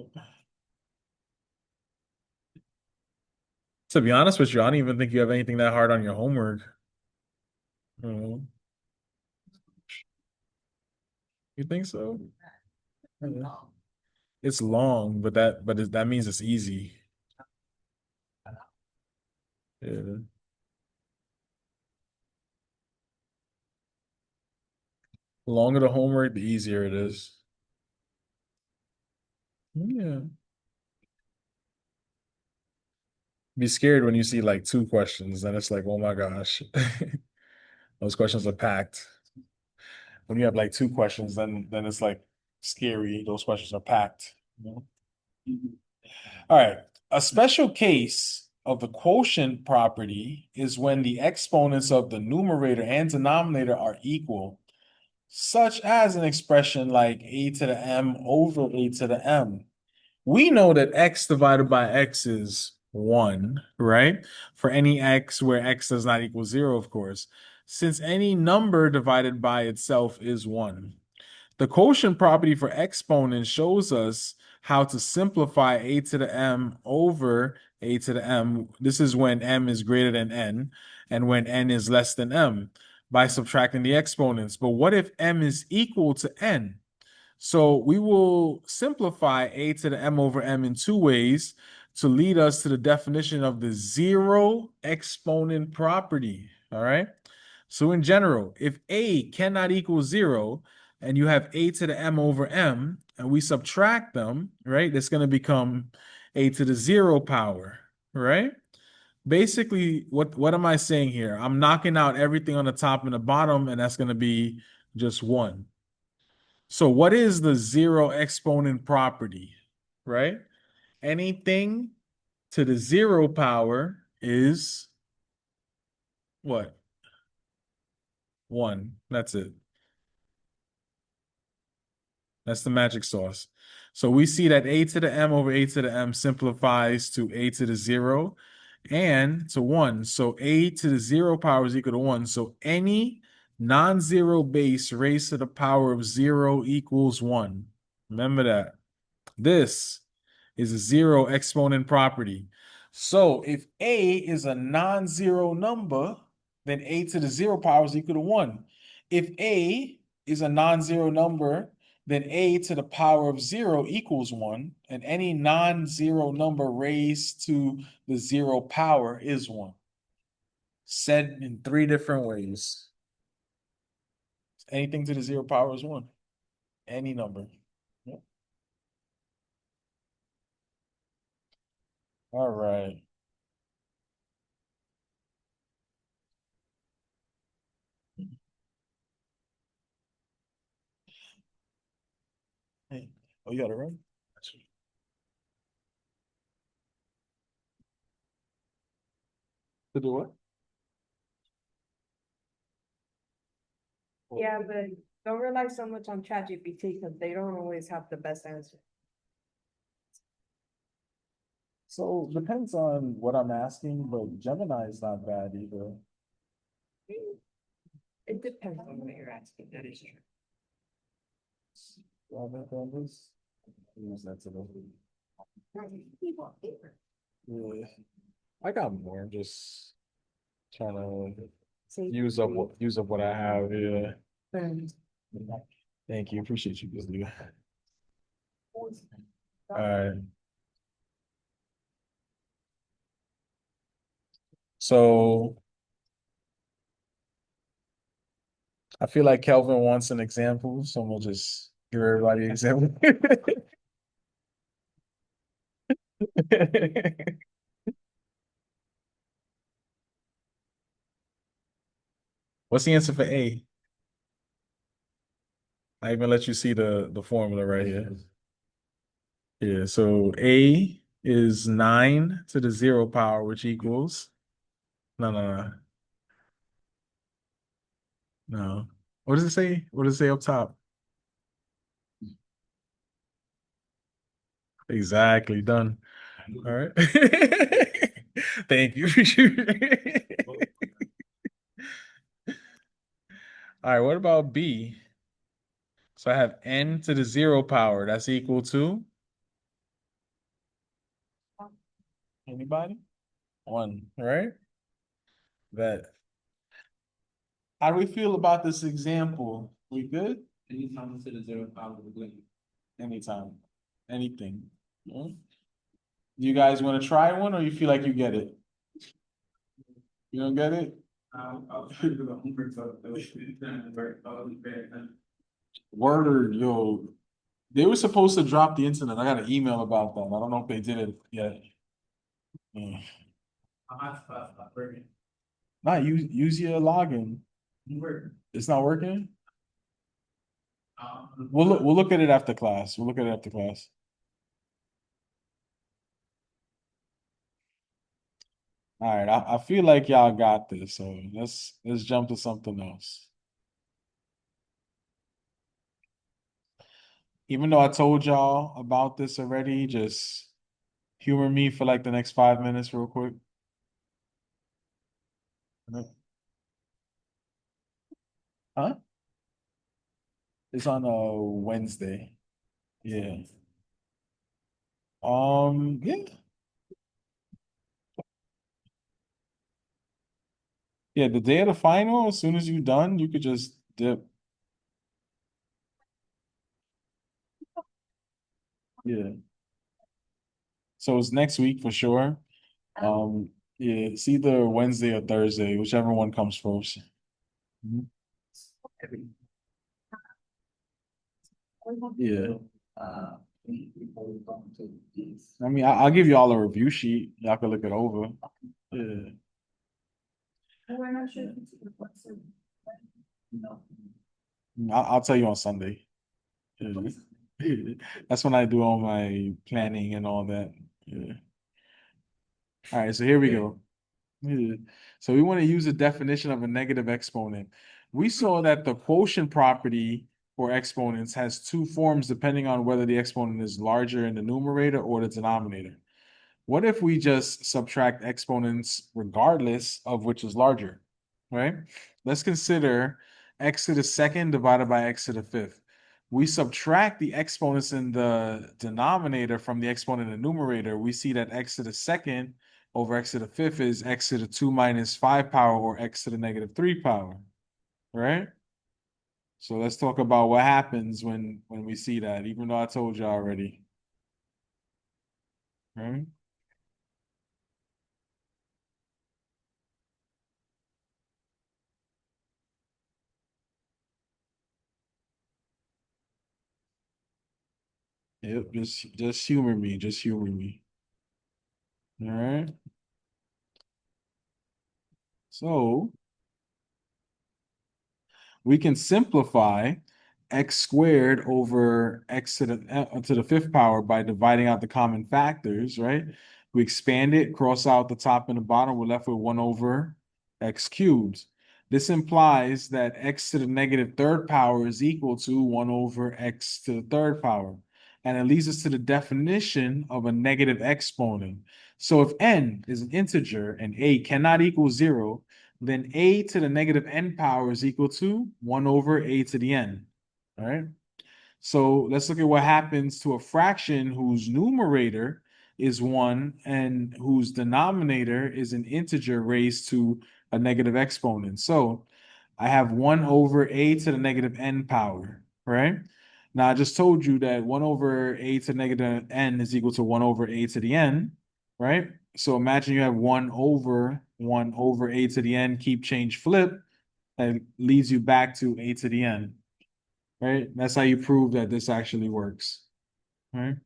To be honest with you, I don't even think you have anything that hard on your homework. Mhm. You think so? Mhm. It's long, but that means it's easy. Yeah. The longer the homework, the easier it is. Yeah. Be scared when you see like two questions, then it's like, oh my gosh. Those questions are packed. When you have like two questions, then it's like scary. Those questions are packed. All right. A special case of the quotient property is when the exponents of the numerator and denominator are equal, such as an expression like a to the m over a to the m. We know that x divided by x is 1, right? For any x where x does not equal 0, of course, since any number divided by itself is 1. The quotient property for exponents shows us how to simplify a to the m over a to the m. This is when m is greater than n and when n is less than m by subtracting the exponents. But what if m is equal to n? So we will simplify a to the m over m in two ways to lead us to the definition of the zero exponent property. All right. So in general, if a cannot equal 0 and you have a to the m over m and we subtract them, right, it's going to become a to the 0 power, right? Basically, what am I saying here? I'm knocking out everything on the top and the bottom, and that's going to be just 1. So what is the zero exponent property, right? Anything to the zero power is what? One. That's it. That's the magic sauce. So we see that a to the m over a to the m simplifies to a to the zero and to one. So a to the zero power is equal to one. So any non-zero base raised to the power of zero equals one. Remember that. This is a zero exponent property. So if a is a non-zero number, then a to the zero power is equal to one. If a is a non-zero number, then a to the power of zero equals one, and any non-zero number raised to the zero power is one. Said in three different ways. Anything to the zero power is one. Any number. Yep. All right. Hey. Oh, you got it right? To do what? Yeah, but don't rely so much on ChatGPT because they don't always have the best answer. So depends on what I'm asking, but Gemini is not bad either. It depends on what you're asking, that is true. Use that today. Yeah. I got more. I'm just trying to use up what I have. Yeah. Thank you. Appreciate you, Busy. All right. So I feel like Kelvin wants an example, so we'll just give everybody an example. What's the answer for A? I even let you see the formula right here. Yeah, so A is 9 to the zero power, which equals no. No. What does it say? What does it say up top? Exactly, done. All right. Thank you. All right, what about B? So I have n to the zero power. That's equal to anybody? One, right? That. How do we feel about this example? We good? Anytime to the zero power of the Anytime. Anything. Hmm? Do you guys want to try one or you feel like you get it? You don't get it? I'll figure the homework out. Word, yo. They were supposed to drop the internet. I got an email about that. I don't know if they did it yet. Yeah. Not use your login. It's not working. We'll look at it after class. We'll look at it after class. All right, I feel like y'all got this, so let's jump to something else. Even though I told y'all about this already, just humor me for like the next 5 minutes real quick. Huh? It's on a Wednesday. Yeah. Yeah. Yeah, the day of the final, as soon as you're done, you could just dip. Yeah. So it's next week for sure. Yeah, it's either Wednesday or Thursday, whichever one comes first. Mhm. Yeah. I mean, I'll give you all a review sheet. Y'all can look it over. Yeah. I'll tell you on Sunday. Yeah. That's when I do all my planning and all that. Yeah. All right, so here we go. Yeah. So we want to use the definition of a negative exponent. We saw that the quotient property for exponents has two forms depending on whether the exponent is larger in the numerator or the denominator. What if we just subtract exponents regardless of which is larger, right? Let's consider x to the second divided by x to the fifth. We subtract the exponents in the denominator from the exponent in the numerator. We see that x to the second over x to the fifth is x to the 2 minus 5 power or x to the negative 3 power, right? So let's talk about what happens when we see that, even though I told you already, right? Yep, just humor me, just humor me. All right. So we can simplify x squared over x to the fifth power by dividing out the common factors, right? We expand it, cross out the top and the bottom, we're left with 1 over x cubed. This implies that x to the negative third power is equal to 1 over x to the third power. And it leads us to the definition of a negative exponent. So if n is an integer and a cannot equal 0, then a to the negative n power is equal to 1 over a to the n. All right. So let's look at what happens to a fraction whose numerator is 1 and whose denominator is an integer raised to a negative exponent. So I have 1 over a to the negative n power, right? Now I just told you that 1 over a to the negative n is equal to 1 over a to the n, right? So imagine you have 1 over a to the n, keep change flip, that leads you back to a to the n, right? That's how you prove that this actually works, right?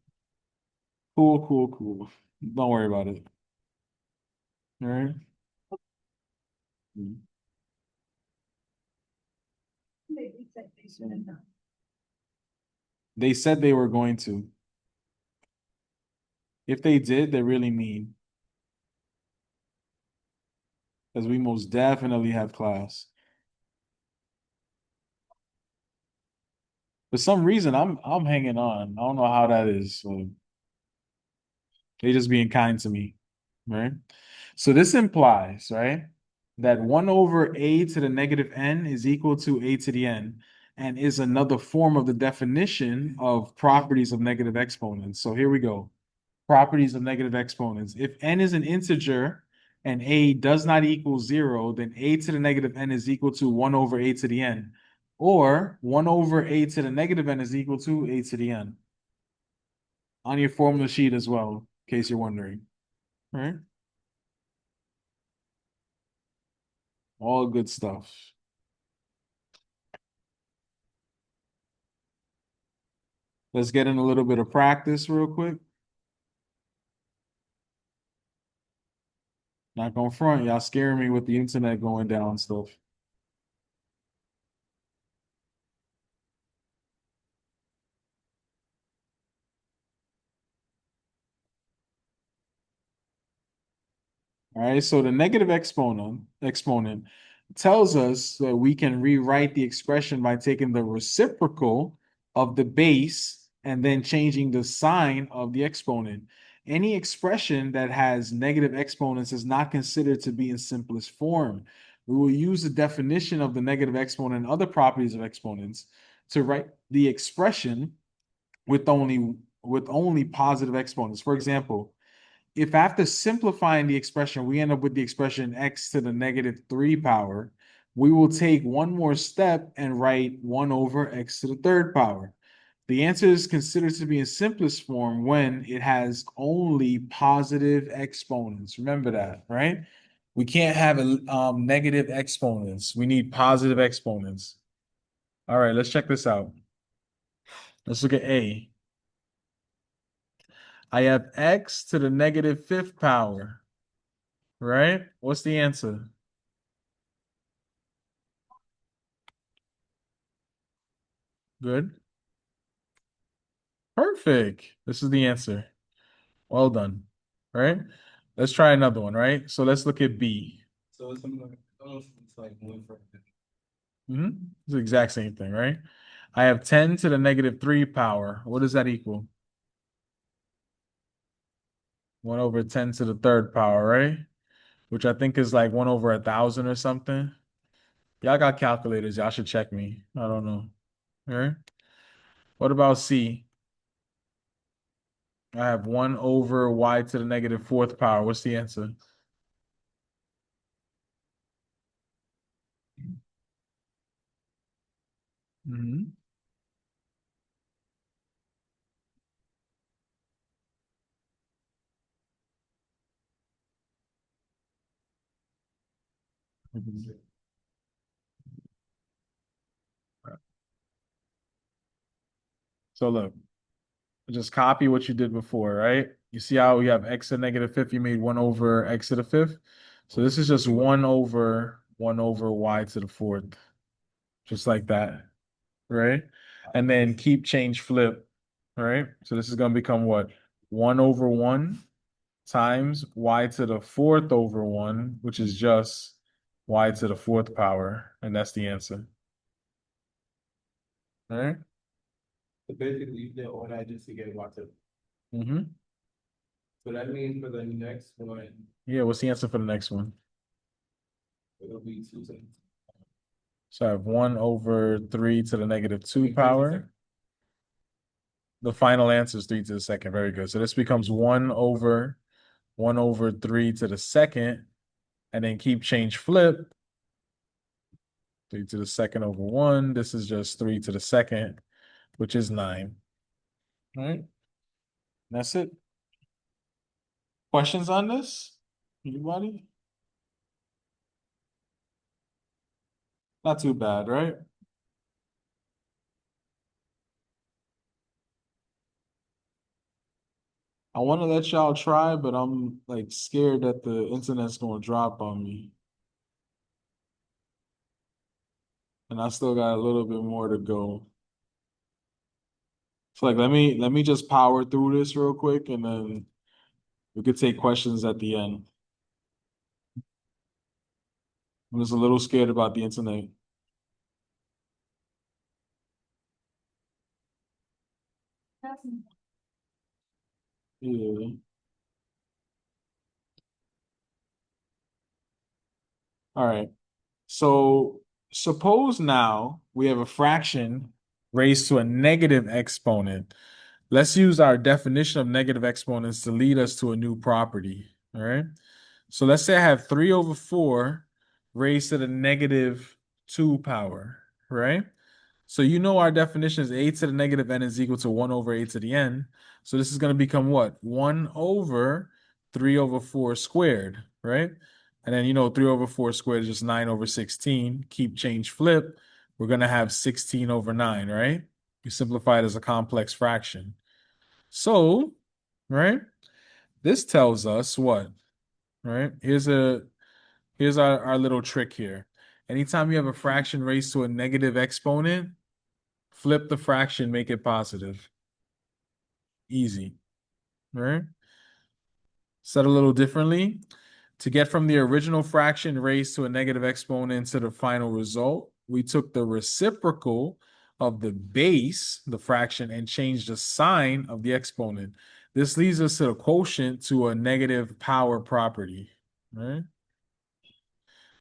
Cool, cool, cool. Don't worry about it, all right? They said they were going to. If they did, they're really mean, because we most definitely have class. For some reason, I'm hanging on. I don't know how that is. So they just being kind to me, right? So this implies, right, that 1 over a to the negative n is equal to a to the n and is another form of the definition of properties of negative exponents. So here we go. Properties of negative exponents. If n is an integer and a does not equal 0, then a to the negative n is equal to 1 over a to the n. Or 1 over a to the negative n is equal to a to the n. On your formula sheet as well, in case you're wondering. All right? All good stuff. Let's get in a little bit of practice real quick. Not gonna front, y'all scaring me with the internet going down and stuff. All right, so the negative exponent tells us that we can rewrite the expression by taking the reciprocal of the base and then changing the sign of the exponent. Any expression that has negative exponents is not considered to be in simplest form. We will use the definition of the negative exponent and other properties of exponents to write the expression with only positive exponents. For example, if after simplifying the expression, we end up with the expression x to the negative 3 power, we will take one more step and write 1 over x to the third power. The answer is considered to be in simplest form when it has only positive exponents. Remember that, right? We can't have negative exponents. We need positive exponents. All right, let's check this out. Let's look at A. I have x to the negative fifth power, right? What's the answer? Good. Perfect. This is the answer. Well done. All right. Let's try another one, right? So let's look at B. So it's similar, almost it's like one for. It's the exact same thing, right? I have 10 to the negative 3 power. What does that equal? 1 over 10 to the third power, right? Which I think is like 1 over 1,000 or something. Y'all got calculators. Y'all should check me. I don't know. All right. What about C? I have 1 over y to the negative fourth power. What's the answer? Mm-hmm. So look, just copy what you did before, right? You see how we have x to the negative fifth, you made 1 over x to the fifth. So this is just 1 over y to the fourth, just like that, right? And then keep change flip, all right? So this is going to become what? 1 over 1 times y to the fourth over 1, which is just y to the fourth power. And that's the answer. All right? So basically, you did all that just to get water. Mm-hmm. So that means for the next one, Yeah, what's the answer for the next one? it'll be 2 cents. So I have 1 over 3 to the negative 2 power. The final answer is 3 to the second. Very good. So this becomes 1 over 3 to the second, and then keep change flip. 3 to the second over 1. This is just 3 to the second, which is 9. All right. That's it. Questions on this? Anybody? Not too bad, right? I want to let y'all try, but I'm like scared that the internet's gonna drop on me. And I still got a little bit more to go. So like let me just power through this real quick and then we could take questions at the end. I'm just a little scared about the internet. Yeah. All right. So suppose now we have a fraction raised to a negative exponent. Let's use our definition of negative exponents to lead us to a new property. All right. So let's say I have 3 over 4 raised to the negative 2 power, right? So you know our definition is a to the negative n is equal to 1 over a to the n. So this is going to become what? 1 over 3 over 4 squared, right? And then, 3 over 4 squared is just 9 over 16. Keep change flip. We're going to have 16 over 9, right? You simplify it as a complex fraction. So, right? This tells us what? Right? Here's our little trick here. Anytime you have a fraction raised to a negative exponent, flip the fraction, make it positive. Easy. All right? Said a little differently. To get from the original fraction raised to a negative exponent to the final result, we took the reciprocal of the base, the fraction, and changed the sign of the exponent. This leads us to the quotient to a negative power property. Right?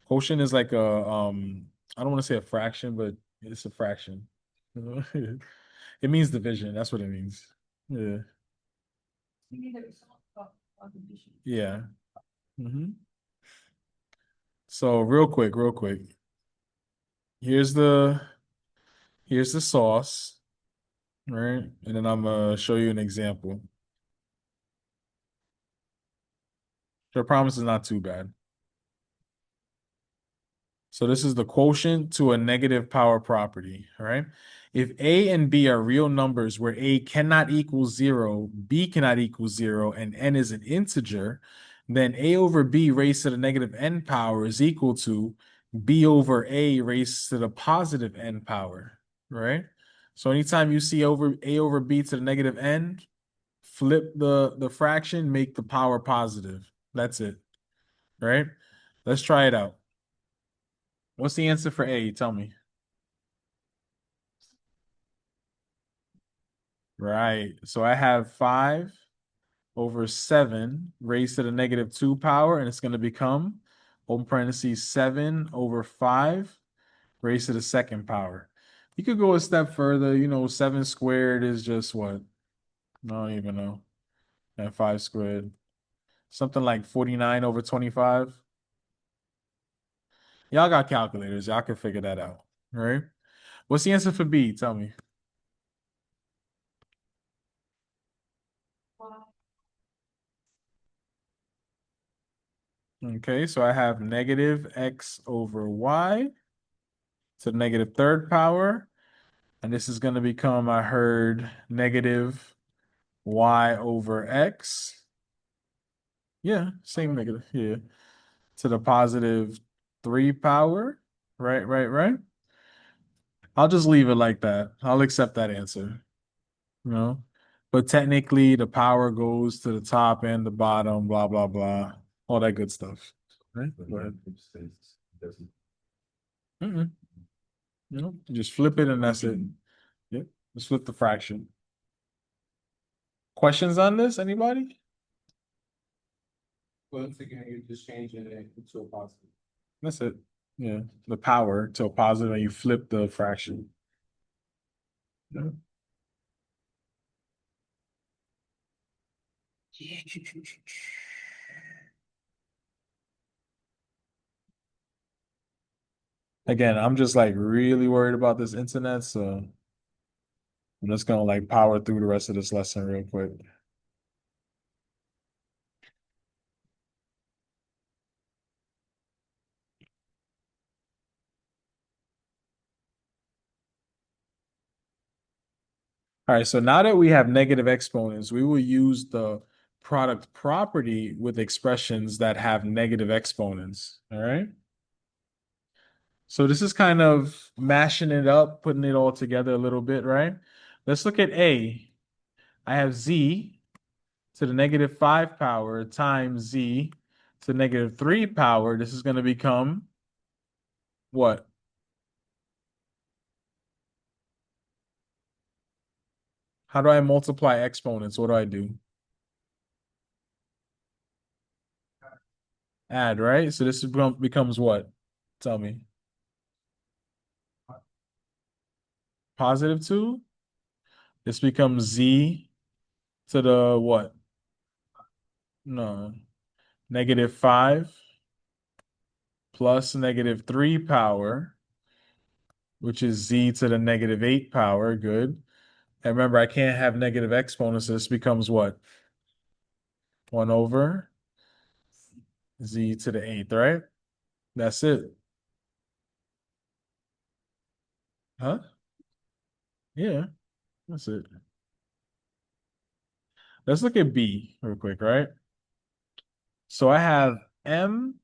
Quotient is like I don't want to say a fraction, but it's a fraction. It means division. That's what it means. Yeah. Yeah. hmm So real quick. Here's the here's the sauce, right? And then I'm gonna show you an example. So I promise is not too bad. So this is the quotient to a negative power property, all right? If A and B are real numbers where A cannot equal 0, B cannot equal 0, and n is an integer, then A over B raised to the negative n power is equal to B over A raised to the positive n power, right? So anytime you see over a over b to the negative n, flip the fraction, make the power positive. That's it. Right? Let's try it out. What's the answer for a? Tell me. Right. So I have 5 over 7 raised to the negative 2 power, and it's going to become, open parentheses, 7 over 5 raised to the second power. You could go a step further. 7 squared is just what? I don't even know. And 5 squared. Something like 49 over 25. Y'all got calculators. Y'all can figure that out. All right. What's the answer for B? Tell me. Okay, so I have negative x over y to the negative third power. And this is going to become, I heard, negative y over x. Yeah, same negative. Yeah. To the positive 3 power. Right, right, right. I'll just leave it like that. I'll accept that answer. You know? But technically, the power goes to the top and the bottom, blah, blah, blah. All that good stuff. Right? Go ahead. Mm-mm. Just flip it and that's it. Yep. Just flip the fraction. Questions on this? Anybody? Once again, you're just changing it into a positive. That's it. Yeah. The power to a positive and you flip the fraction. Yeah. Again, I'm just like really worried about this internet, so I'm just gonna like power through the rest of this lesson real quick. All right, so now that we have negative exponents, we will use the product property with expressions that have negative exponents. All right. So this is kind of mashing it up, putting it all together a little bit, right? Let's look at A. I have Z to the negative 5 power times Z to the negative 3 power. This is going to become what? How do I multiply exponents? What do I do? Add, right? So this becomes what? Tell me. Positive 2? This becomes Z to the what? No. Negative 5 plus negative 3 power, which is Z to the negative 8 power. Good. And remember, I can't have negative exponents. So this becomes what? 1 over Z to the 8th, right? That's it. Huh? Yeah, that's it. Let's look at B real quick, right? So I have M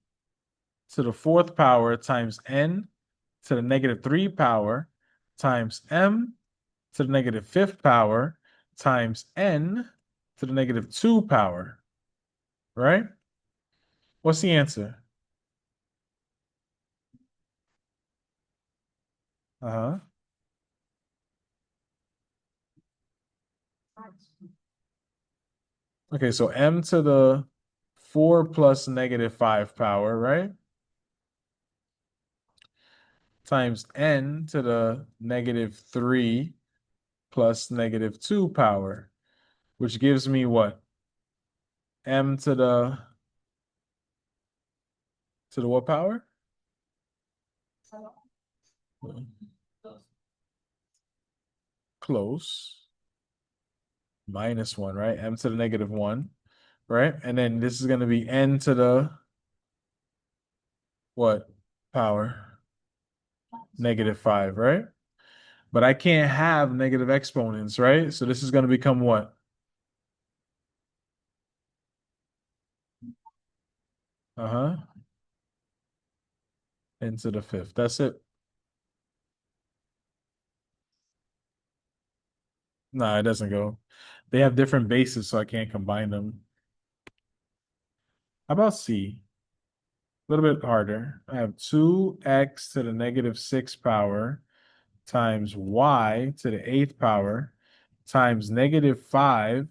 to the 4th power times N to the negative 3 power times M to the negative 5th power times N to the negative 2 power, right? What's the answer? Uh-huh. Okay, so M to the 4 plus negative 5 power, right? Times N to the negative 3 plus negative 2 power, which gives me what? M to the what power? Close. Minus 1, right? M to the negative 1, right? And then this is going to be N to the what power? Negative 5, right? But I can't have negative exponents, right? So this is going to become what? Uh-huh. N to the 5th. That's it. No, it doesn't go. They have different bases, so I can't combine them. How about C? A little bit harder. I have 2x to the negative 6 power times y to the 8th power times negative 5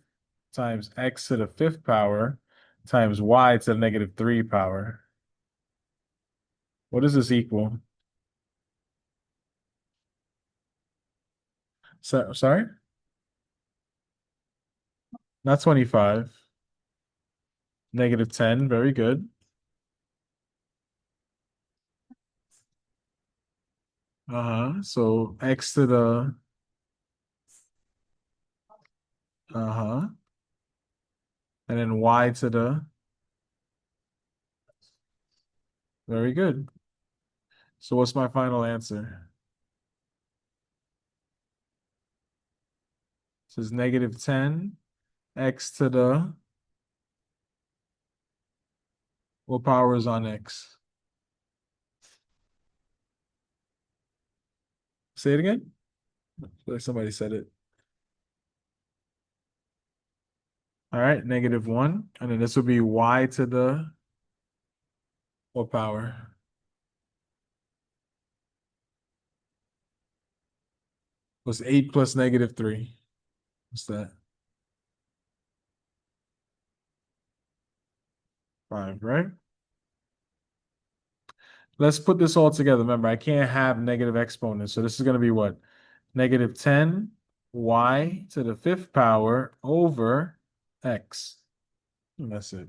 times x to the 5th power times y to the negative 3 power. What does this equal? So, sorry? Not 25. Negative 10. Very good. So x to the uh-huh. And then y to the very good. So what's my final answer? It says negative 10 x to the what power is on x? Say it again. I feel like somebody said it. All right, negative 1. And then this would be y to the what power? What's 8 plus negative 3? What's that? 5, right? Let's put this all together. Remember, I can't have negative exponents. So this is going to be what? Negative 10 y to the 5th power over x. And that's it.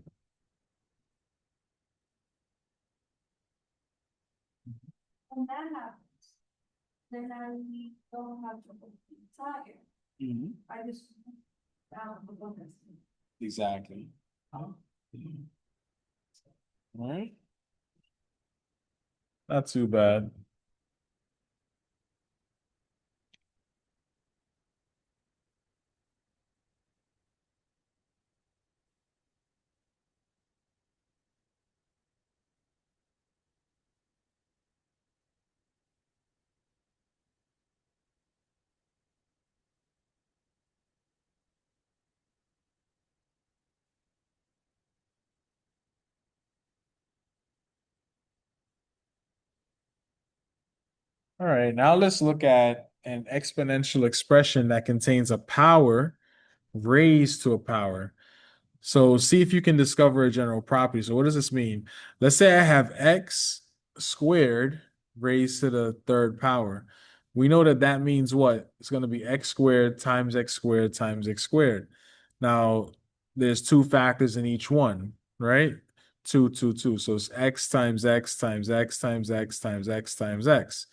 When that happens, then I don't have to look entire. I just down the bonus. Exactly. All right. Not too bad. All right, now let's look at an exponential expression that contains a power raised to a power. So see if you can discover a general property. So what does this mean? Let's say I have x squared raised to the 3rd power. We know that that means what? It's going to be x squared times x squared times x squared. Now, there's two factors in each one, right? 2, 2, 2. So it's x times x times x times x times x times x.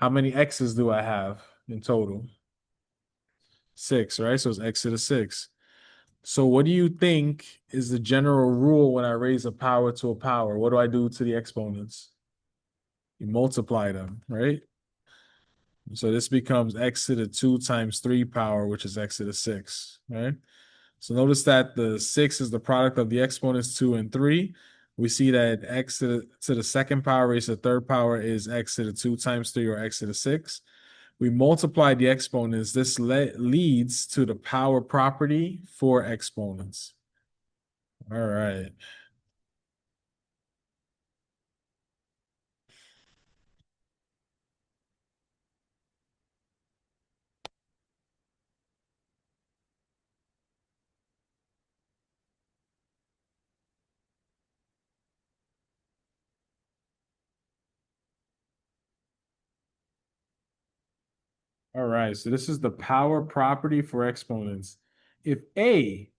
How many x's do I have in total? 6, right? So it's x to the 6. So what do you think is the general rule when I raise a power to a power? What do I do to the exponents? You multiply them, right? So this becomes x to the 2 times 3 power, which is x to the 6, right? So notice that the 6 is the product of the exponents 2 and 3. We see that x to the 2nd power raised to the 3rd power is x to the 2 times 3 or x to the 6. We multiply the exponents. This leads to the power property for exponents. All right. All right, so this is the power property for exponents. If a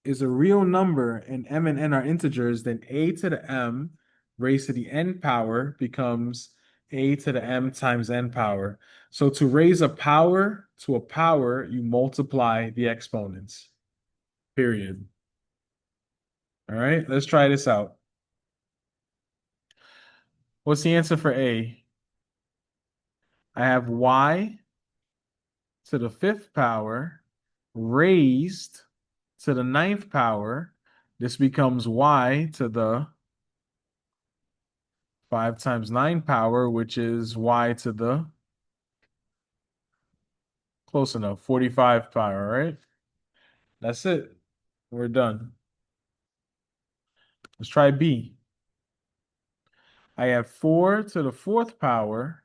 is a real number and m and n are integers, then a to the m raised to the n power becomes a to the m times n power. So to raise a power to a power, you multiply the exponents, period. All right, let's try this out. What's the answer for a? I have y to the 5th power raised to the 9th power. This becomes y to the 5 times 9 power, which is y to the Close enough. 45 power, right? That's it. We're done. Let's try B. I have 4 to the 4th power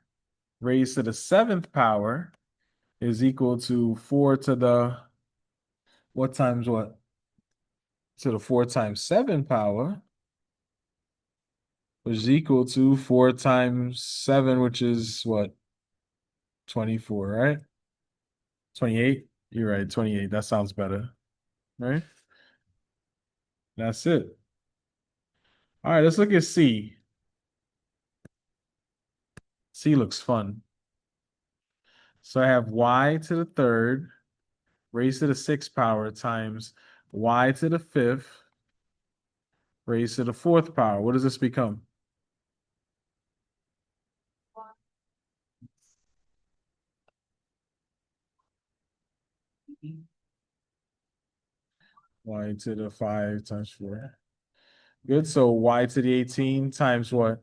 raised to the 7th power is equal to 4 to the what times what? To the 4 times 7 power, which is equal to 4 times 7, which is what? 24, right? 28. You're right, 28. That sounds better, right? That's it. All right, let's look at C. C looks fun. So I have y to the 3rd raised to the 6th power times y to the 5th raised to the 4th power. What does this become? Y to the 5 times 4. Good. So y to the 18 times what?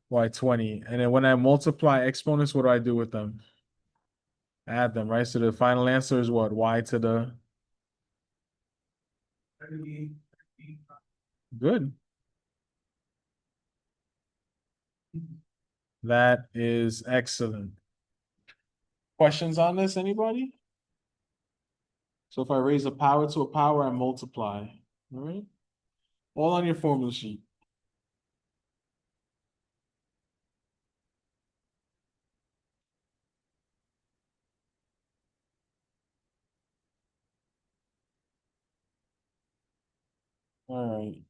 Y 20. And then when I multiply exponents, what do I do with them? Add them, right? So the final answer is what? Y to the good. That is excellent. Questions on this, anybody? So if I raise a power to a power, I multiply. All right. All on your formula sheet. All right.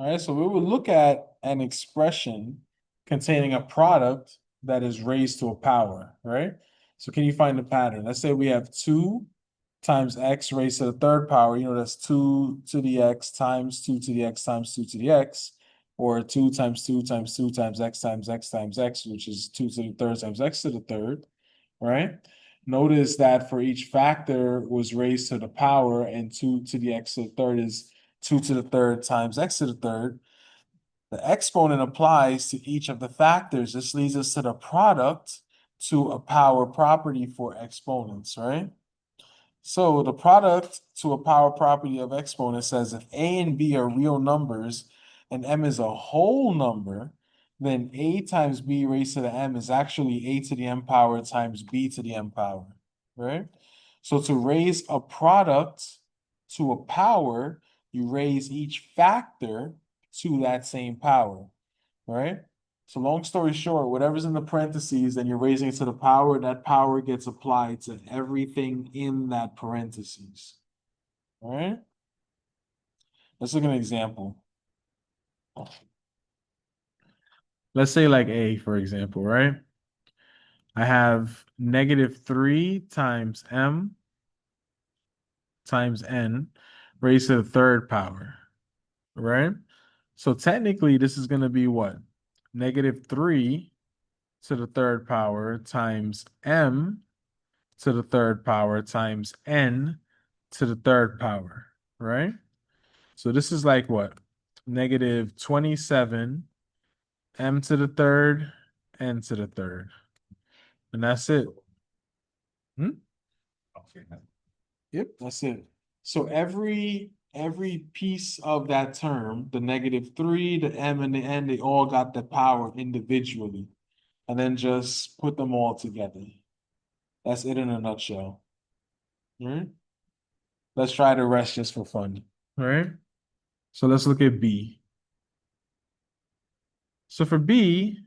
All right, so we will look at an expression containing a product that is raised to a power, right? So can you find the pattern? Let's say we have 2 times x raised to the 3rd power. You know, that's 2 to the x times 2 to the x times 2 to the x, or 2 times 2 times 2 times x times x times x, which is 2 to the 3rd times x to the 3rd, right? Notice that for each factor was raised to the power, and 2 to the x to the 3rd is 2 to the 3rd times x to the 3rd. The exponent applies to each of the factors. This leads us to the product to a power property for exponents, right? So the product to a power property of exponents says if a and b are real numbers and m is a whole number, then a times b raised to the m is actually a to the m power times b to the m power, right? So to raise a product to a power, you raise each factor to that same power, right? So long story short, whatever's in the parentheses, then you're raising it to the power, that power gets applied to everything in that parentheses. All right? Let's look at an example. Let's say like A, for example, right? I have -3 times m times n raised to the 3rd power, right? So technically, this is going to be what? -3 to the 3rd power times m to the 3rd power times n to the 3rd power, right? So this is like what? -27 m to the 3rd, n to the 3rd. And that's it. Hmm? Yep, that's it. So every piece of that term, the -3, the m, and the n, they all got the power individually. And then just put them all together. That's it in a nutshell. All right? Let's try the rest just for fun. All right? So let's look at B. So for B,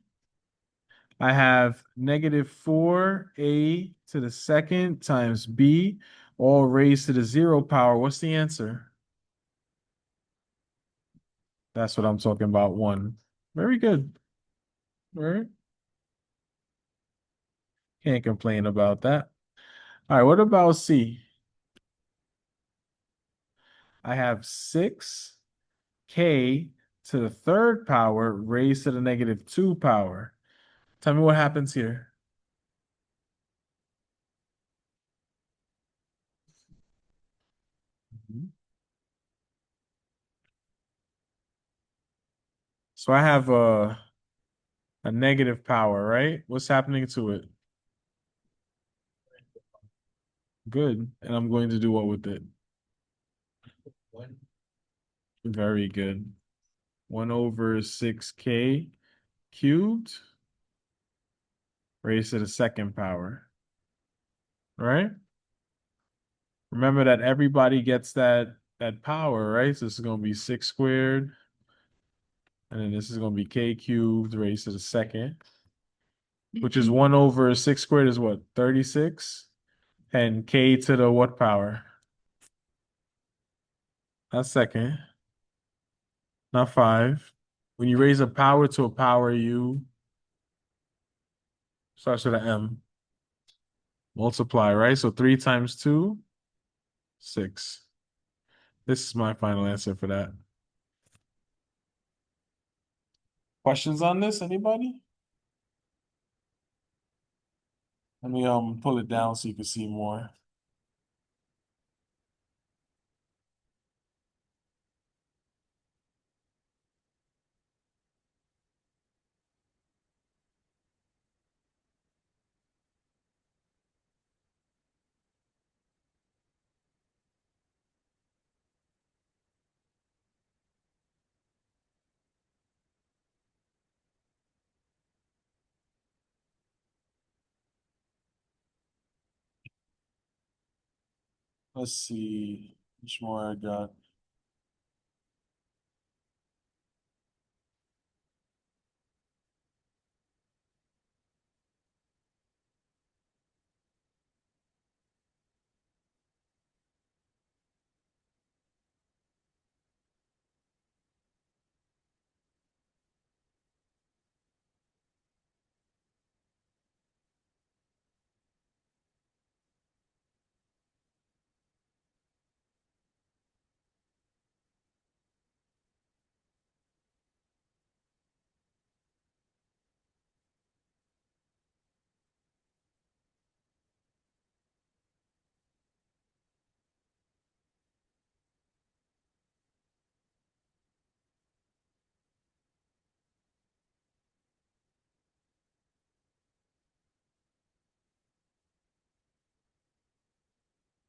I have -4a to the 2nd times b, all raised to the 0 power. What's the answer? That's what I'm talking about. 1. Very good. All right. Can't complain about that. All right. What about C? I have 6k to the third power raised to the negative 2 power. Tell me what happens here. Mhm. So I have a negative power, right? What's happening to it? Good. And I'm going to do what with it? One. Very good. 1 over 6k cubed raised to the second power, right? Remember that everybody gets that power, right? So this is going to be 6 squared, and then this is going to be k cubed raised to the second, which is 1 over 6 squared is what? 36. And k to the what power? Not second, not 5. When you raise a power to a power, you starts with an m. Multiply, right? So 3 times 2, 6. This is my final answer for that. Questions on this? Anybody? Let me pull it down so you can see more. Let's see which more I got.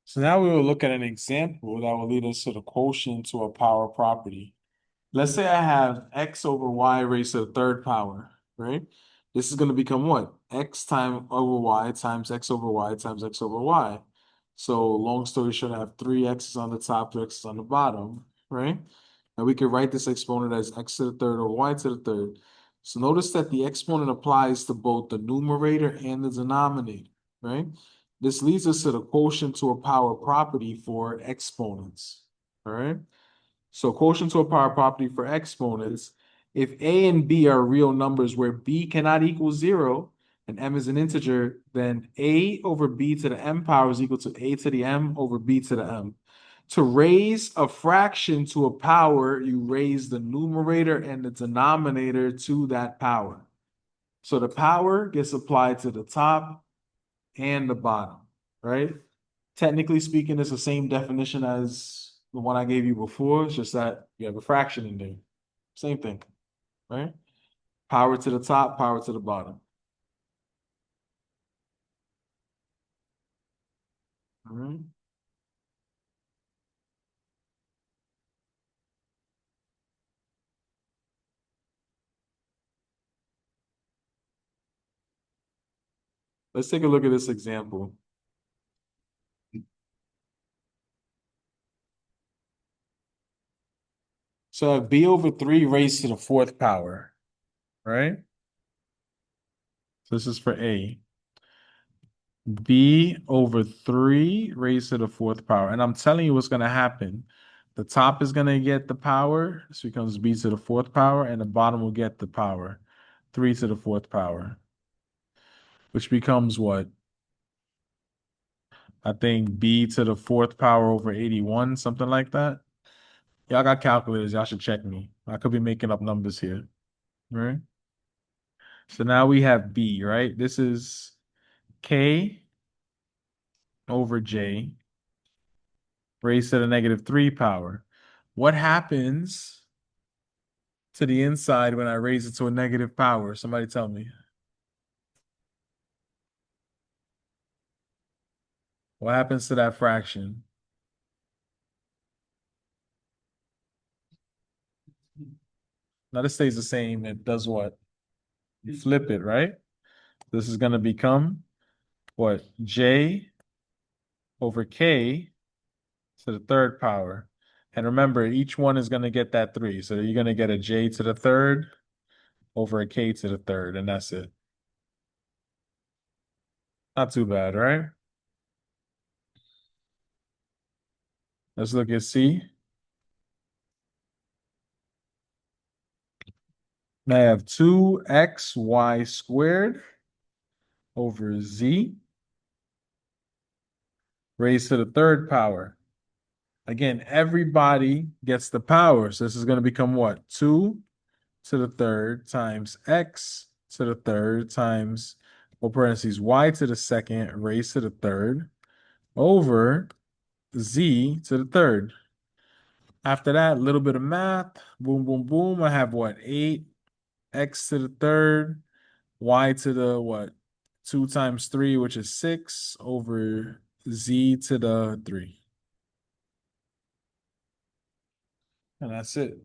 So now we will look at an example that will lead us to the quotient to a power property. Let's say I have x over y raised to the third power, right? This is going to become what? X times over y times x over y times x over y. So long story short, I have 3x's on the top, 2x's on the bottom, right? And we can write this exponent as x to the third or y to the third. So notice that the exponent applies to both the numerator and the denominator, right? This leads us to the quotient to a power property for exponents, all right? So quotient to a power property for exponents, if a and b are real numbers where b cannot equal 0 and m is an integer, then a over b to the m power is equal to a to the m over b to the m. To raise a fraction to a power, you raise the numerator and the denominator to that power. So the power gets applied to the top and the bottom, right? Technically speaking, it's the same definition as the one I gave you before. It's just that you have a fraction in there. Same thing, right? Power to the top, power to the bottom. All right. Let's take a look at this example. So I have b over 3 raised to the fourth power, right? So this is for a. B over 3 raised to the fourth power. And I'm telling you what's going to happen. The top is going to get the power. This becomes b to the fourth power, and the bottom will get the power, 3 to the fourth power, which becomes what? I think b to the fourth power over 81, something like that. Y'all got calculators. Y'all should check me. I could be making up numbers here. Right? So now we have b, right? This is k over j raised to the negative 3 power. What happens to the inside when I raise it to a negative power? Somebody tell me. What happens to that fraction? Now this stays the same. It does what? You flip it, right? This is going to become what? J over k to the third power. And remember, each one is going to get that 3. So you're going to get a j to the third over a k to the third, and that's it. Not too bad, right? Let's look at C. I have 2xy squared over z raised to the third power. Again, everybody gets the power. So this is going to become what? 2 to the third times x to the third times, or parentheses, y to the second raised to the third over z to the third. After that, a little bit of math. Boom, boom, boom. I have what? 8x to the third, y to the what? 2 times 3, which is 6 over z to the 3. And that's it.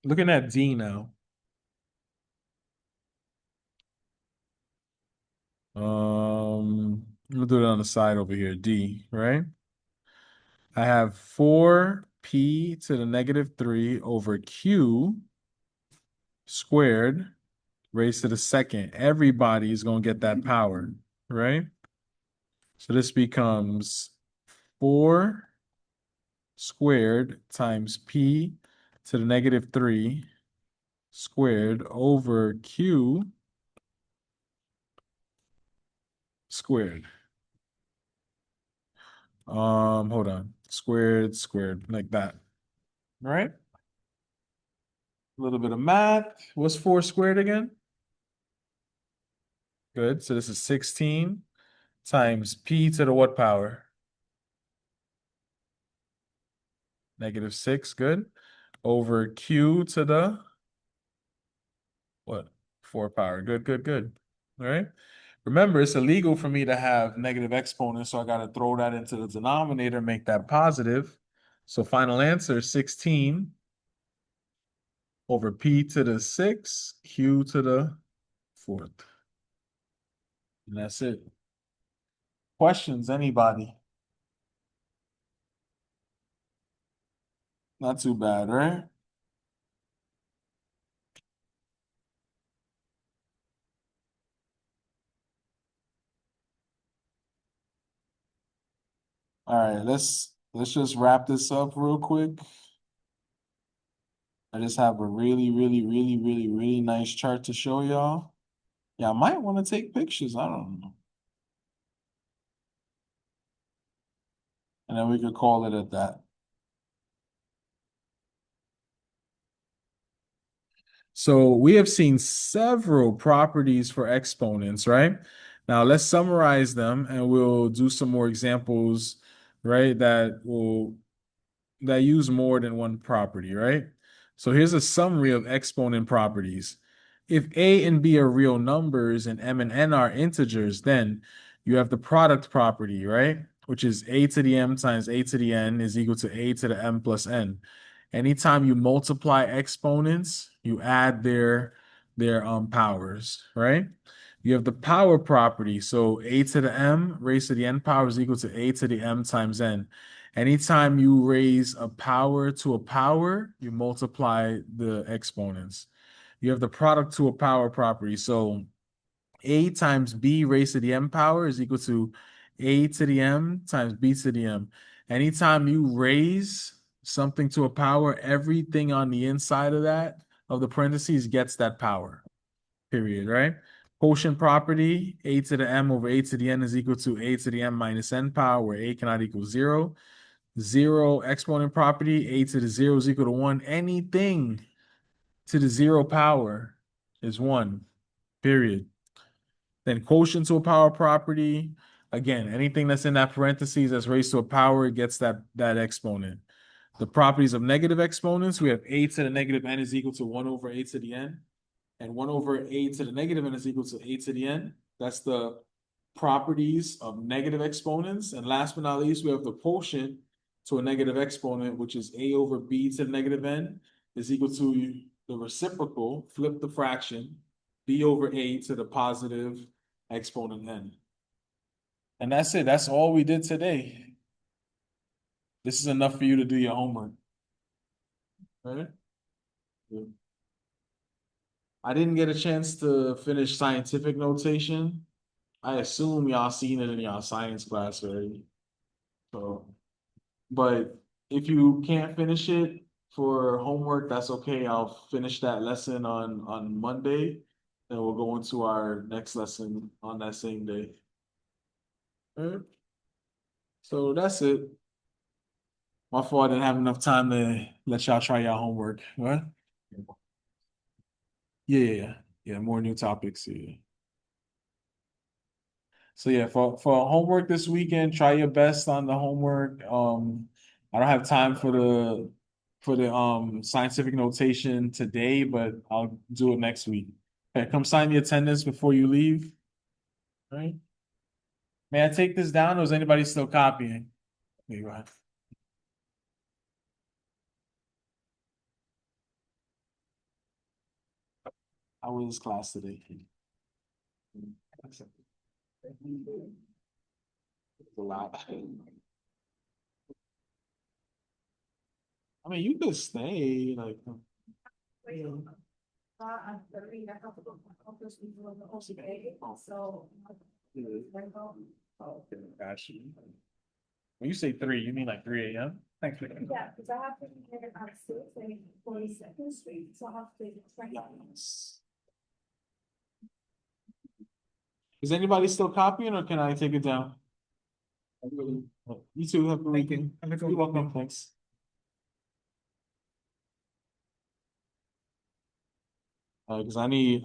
Looking at D now. We'll do it on the side over here, D, right? I have 4p to the negative 3 over q squared raised to the second. Everybody is going to get that power, right? So this becomes 4 squared times p to the negative 3 squared over q squared. Hold on. Squared, like that. All right. A little bit of math. What's 4 squared again? Good. So this is 16 times p to the what power? Negative 6. Good. Over q to the what? 4 power. Good, good, good. All right. Remember, it's illegal for me to have negative exponents, so I got to throw that into the denominator, make that positive. So final answer, 16 over p to the 6, q to the 4th. And that's it. Questions, anybody? Not too bad, right? All right, let's just wrap this up real quick. I just have a really nice chart to show y'all. Yeah, I might want to take pictures. I don't know. And then we could call it at that. So we have seen several properties for exponents, right? Now let's summarize them and we'll do some more examples, right? That use more than one property, right? So here's a summary of exponent properties. If a and b are real numbers and m and n are integers, then you have the product property, right? Which is a to the m times a to the n is equal to a to the m plus n. Anytime you multiply exponents, you add their powers, right? You have the power property. So a to the m raised to the n power is equal to a to the m times n. Anytime you raise a power to a power, you multiply the exponents. You have the product to a power property. So A times B raised to the M power is equal to A to the M times B to the M. Anytime you raise something to a power, everything on the inside of that, of the parentheses, gets that power, period, right? Quotient property, A to the M over A to the N is equal to A to the M minus N power, where A cannot equal 0. 0 exponent property, A to the 0 is equal to 1. Anything to the 0 power is 1, period. Then quotient to a power property, again, anything that's in that parentheses that's raised to a power, it gets that exponent. The properties of negative exponents, we have A to the negative N is equal to 1 over A to the N. And 1 over A to the negative N is equal to A to the N. That's the properties of negative exponents. And last but not least, we have the quotient to a negative exponent, which is A over B to the negative N is equal to the reciprocal, flip the fraction, B over A to the positive exponent N. And that's it. That's all we did today. This is enough for you to do your homework. All right? Good. I didn't get a chance to finish scientific notation. I assume y'all seen it in y'all science class already. So, but if you can't finish it for homework, that's okay. I'll finish that lesson on Monday, and we'll go into our next lesson on that same day. All right. So that's it. My fault I didn't have enough time to let y'all try y'all homework. What? Yeah. More new topics. Yeah. So yeah, for homework this weekend, try your best on the homework. I don't have time for the scientific notation today, but I'll do it next week. Okay, come sign the attendance before you leave. All right. May I take this down, or is anybody still copying? Okay, go ahead. How was class today? It's a lot. I mean, you could stay, like. So. Oh, okay, gotcha. When you say 3, you mean like 3 a.m.? Thanks. Yeah, because I have to be here at 42nd Street, so I have to take the train. Is anybody still copying, or can I take it down? You too. Have a good weekend. You're welcome. Thanks. Because I need